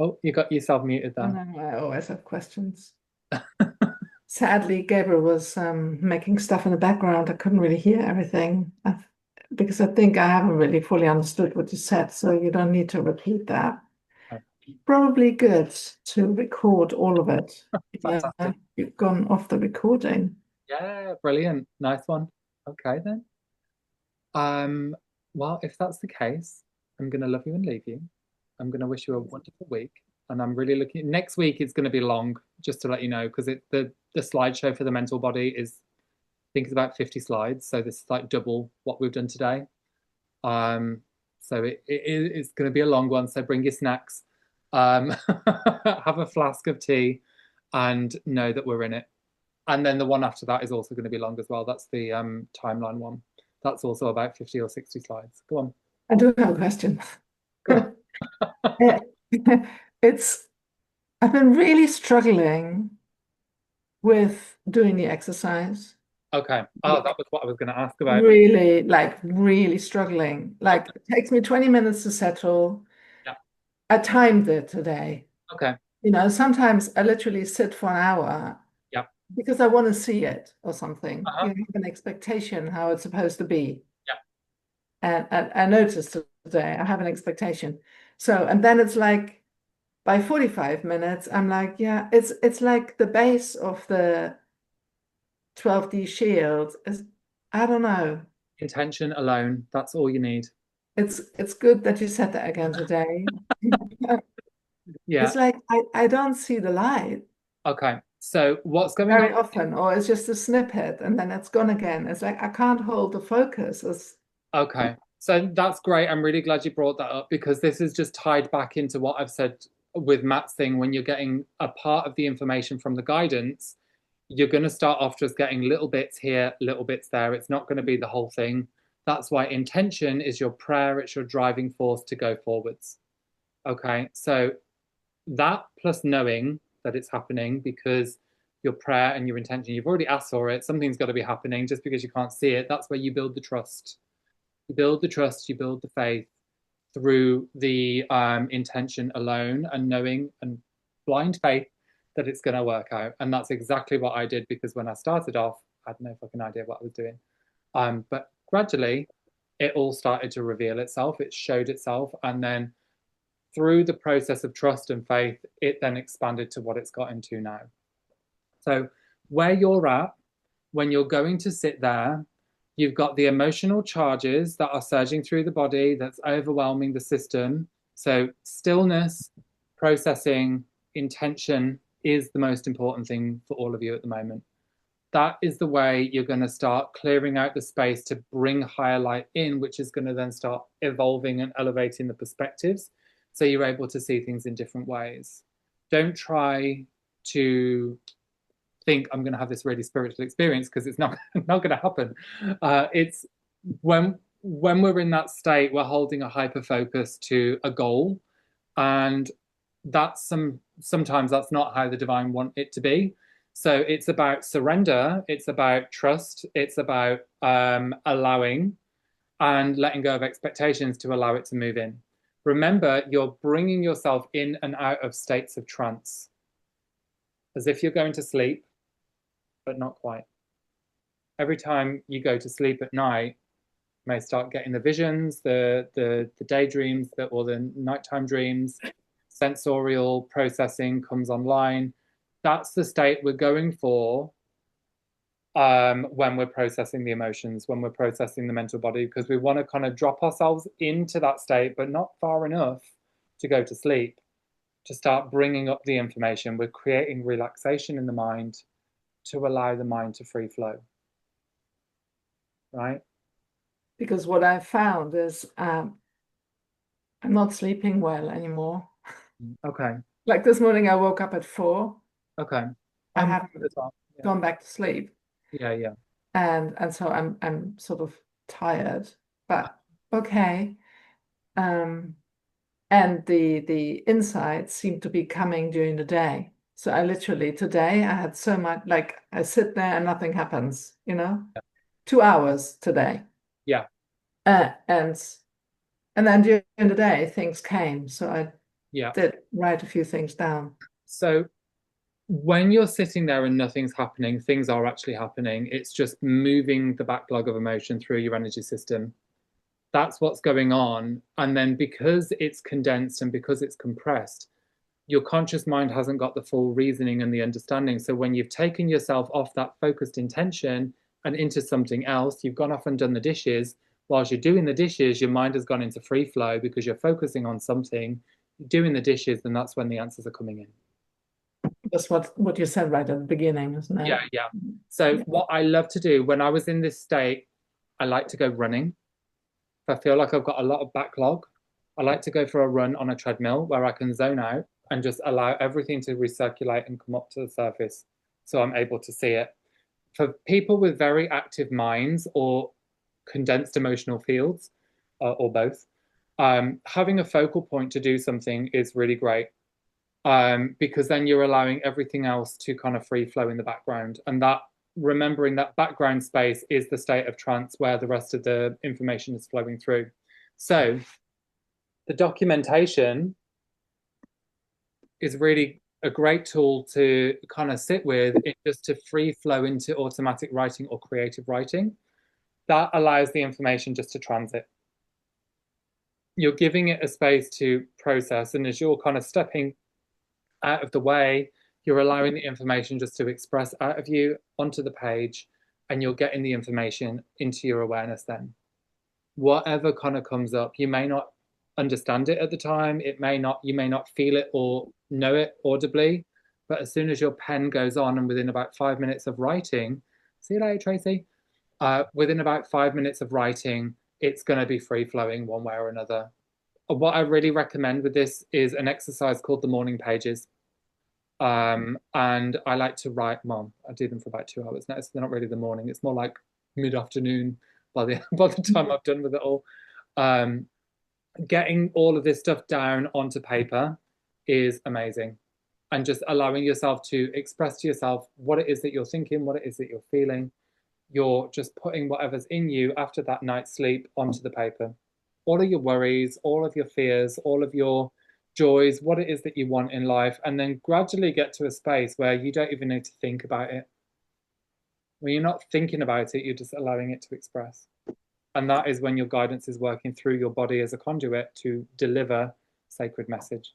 Oh, you got yourself muted there. I always have questions. Sadly, Gabriel was making stuff in the background. I couldn't really hear everything because I think I haven't really fully understood what you said, so you don't need to repeat that. Probably good to record all of it. Fantastic. Yeah, you've gone off the recording. Yeah, brilliant. Nice one. Okay then. Well, if that's the case, I'm gonna love you and leave you. I'm gonna wish you a wonderful week. And I'm really looking next week it's gonna be long, just to let you know, because the slideshow for the mental body is I think it's about 50 slides. So this is like double what we've done today. So it's gonna be a long one. So bring your snacks, have a flask of tea, and know that we're in it. And then the one after that is also going to be long as well. That's the timeline one. That's also about 50 or 60 slides. Go on. I do have a question. It's I've been really struggling with doing the exercise. Okay. Oh, that was what I was going to ask about. Really struggling. Like it takes me 20 minutes to settle. Yeah. I timed it today. Okay. You know, sometimes I literally sit for an hour Yeah. because I want to see it or something. Uh-huh. You have an expectation how it's supposed to be. Yeah. And I noticed today I have an expectation. So, and then it's like by 45 minutes, I'm like, yeah, it's like the base of the 12D shield is, I don't know. Intention alone. That's all you need. It's good that you said that again today. Yeah. It's like I don't see the light Okay. So what's going very on? often, or it's just a snippet and then it's gone again. It's like I can't hold the focus. Okay. So that's great. I'm really glad you brought that up because this is just tied back into what I've said with Matt's thing. When you're getting a part of the information from the guidance, you're going to start off just getting little bits here, little bits there. It's not going to be the whole thing. That's why intention is your prayer, it's your driving force to go forwards. Okay. So that plus knowing that it's happening because your prayer and your intention, you've already asked for it, something's got to be happening just because you can't see it. That's where you build the trust. You build the trust, you build the faith through the intention alone and knowing and blind faith that it's going to work out. And that's exactly what I did because when I started off, I had no fucking idea what I was doing. But gradually, it all started to reveal itself. It showed itself. And then through the process of trust and faith, it then expanded to what it's got into now. So, where you're at, when you're going to sit there, you've got the emotional charges that are surging through the body that's overwhelming the system. So, stillness, processing, intention is the most important thing for all of you at the moment. That is the way you're going to start clearing out the space to bring higher light in, which is going to then start evolving and elevating the perspectives So you're able to see things in different ways. Don't try to think I'm going to have this really spiritual experience, because it's not not going to happen. It's when we're in that state, we're holding a hyper focus to a goal, and that's sometimes that's not how the divine want it to be. So it's about surrender, it's about trust, it's about allowing and letting go of expectations to allow it to move in. Remember, you're bringing yourself in and out of states of trance as if you're going to sleep, but not quite. Every time you go to sleep at night, you may start getting the visions, the daydreams, or the nighttime dreams. Sensorial processing comes online. That's the state we're going for when we're processing the emotions, when we're processing the mental body, because we want to kind of drop ourselves into that state, but not far enough to go to sleep, to start bringing up the information. We're creating relaxation in the mind to allow the mind to free flow. Right? Because what I found is I'm not sleeping well anymore. Okay. Like this morning, I woke up at 4. Okay. I haven't Yeah. gone back to sleep. Yeah. And so I'm sort of tired, but okay. And the insights seem to be coming during the day. So I literally today I had so much, like I sit there and nothing happens, 2 hours today. Yeah. And then during the day things came. So I Yeah. did write a few things down. So when you're sitting there and nothing's happening, things are actually happening. It's just moving the backlog of emotion through your energy system. That's what's going on. And then because it's condensed and because it's compressed, your conscious mind hasn't got the full reasoning and the understanding. So when you've taken yourself off that focused intention and into something else, you've gone off and done the dishes. Whilst you're doing the dishes, your mind has gone into free flow because you're focusing on something, doing the dishes, and that's when the answers are coming in. That's what you said right at the beginning, isn't it? Yeah. So what I love to do when I was in this state, I like to go running. If I feel like I've got a lot of backlog, I like to go for a run on a treadmill where I can zone out and just allow everything to recirculate and come up to the surface so I'm able to see it. For people with very active minds or condensed emotional fields, or both, having a focal point to do something is really great. Because then you're allowing everything else to kind of free flow in the background. And that, remembering that background space is the state of trance where the rest of the information is flowing through. So the documentation is really a great tool to kind of sit with, just to free flow into automatic writing or creative writing. That allows the information just to transit. You're giving it a space to process, and as you're kind of stepping out of the way, you're allowing the information just to express out of you onto the page, and you're getting the information into your awareness then. Whatever kind of comes up, you may not understand it at the time, you may not feel it or know it audibly, but as soon as your pen goes on and within about 5 minutes of writing, see you later, Tracy, within about 5 minutes of writing, it's going to be free flowing one way or another. What I really recommend with this is an exercise called the morning pages. And I like to write, I do them for about 2 hours. No, they're not really the morning. It's more like mid-afternoon by the time I've done with it all. Getting all of this stuff down onto paper is amazing. And just allowing yourself to express to yourself what it is that you're thinking, what it is that you're feeling. You're just putting whatever's in you after that night's sleep onto the paper. All of your worries, all of your fears, all of your joys, what it is that you want in life, and then gradually get to a space where you don't even need to think about it. When you're not thinking about it, you're just allowing it to express. And that is when your guidance is working through your body as a conduit to deliver sacred message.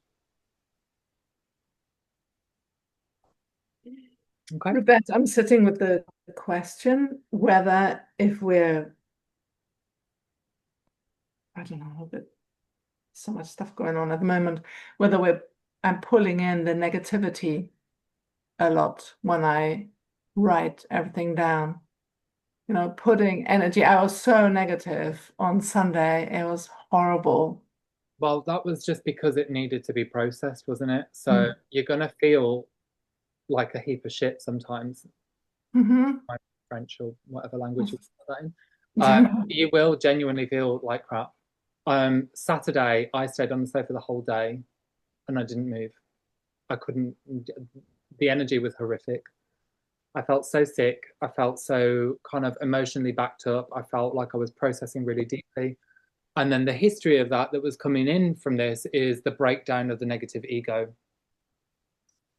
Okay. With that, I'm sitting with the question whether if we're, I don't know, but so much stuff going on at the moment, whether I'm pulling in the negativity a lot when I write everything down. Putting energy. I was so negative on Sunday. It was horrible. Well, that was just because it needed to be processed, wasn't it? So Mm. you're gonna feel like a heap of shit sometimes, Hmm. like French or whatever language you put that in. You will genuinely feel like crap. Saturday, I stayed on the sofa the whole day and I didn't move. I couldn't, the energy was horrific. I felt so sick. I felt so kind of emotionally backed up. I felt like I was processing really deeply. And then the history of that was coming in from this is the breakdown of the negative ego.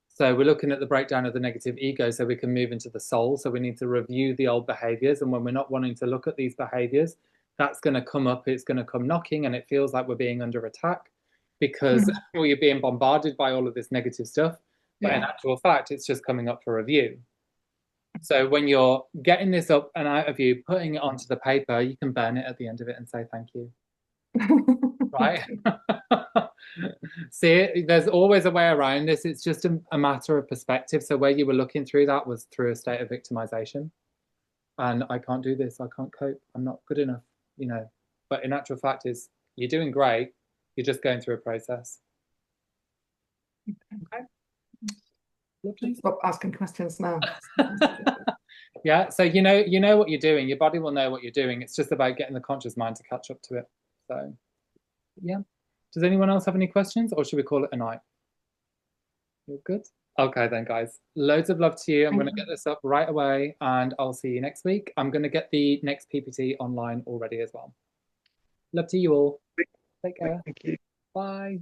So we're looking at the breakdown of the negative ego so we can move into the soul. So we need to review the old behaviors. And when we're not wanting to look at these behaviors, that's going to come up, it's going to come knocking, and it feels like we're being under attack because well, you're being bombarded by all of this negative stuff. But in Yeah. actual fact, it's just coming up for review. So when you're getting this up and out of you, putting it onto the paper, you can burn it at the end of it and say thank you. Right? See, there's always a way around this. It's just a matter of perspective. So where you were looking through that was through a state of victimization. And I can't do this. I can't cope. I'm not good enough, you know. But in actual fact is you're doing great. You're just going through a process. Okay. Lovely. Stop asking questions now. Yeah, so you know what you're doing. Your body will know what you're doing. It's just about getting the conscious mind to catch up to it. So, yeah. Does anyone else have any questions, or should we call it a night? You're good? Okay, then, guys. Loads of love to you. I'm going to get this up right away, and I'll see you next week. I'm going to get the next PPT online already as well. Love to you all. Take care. Thank you. Bye.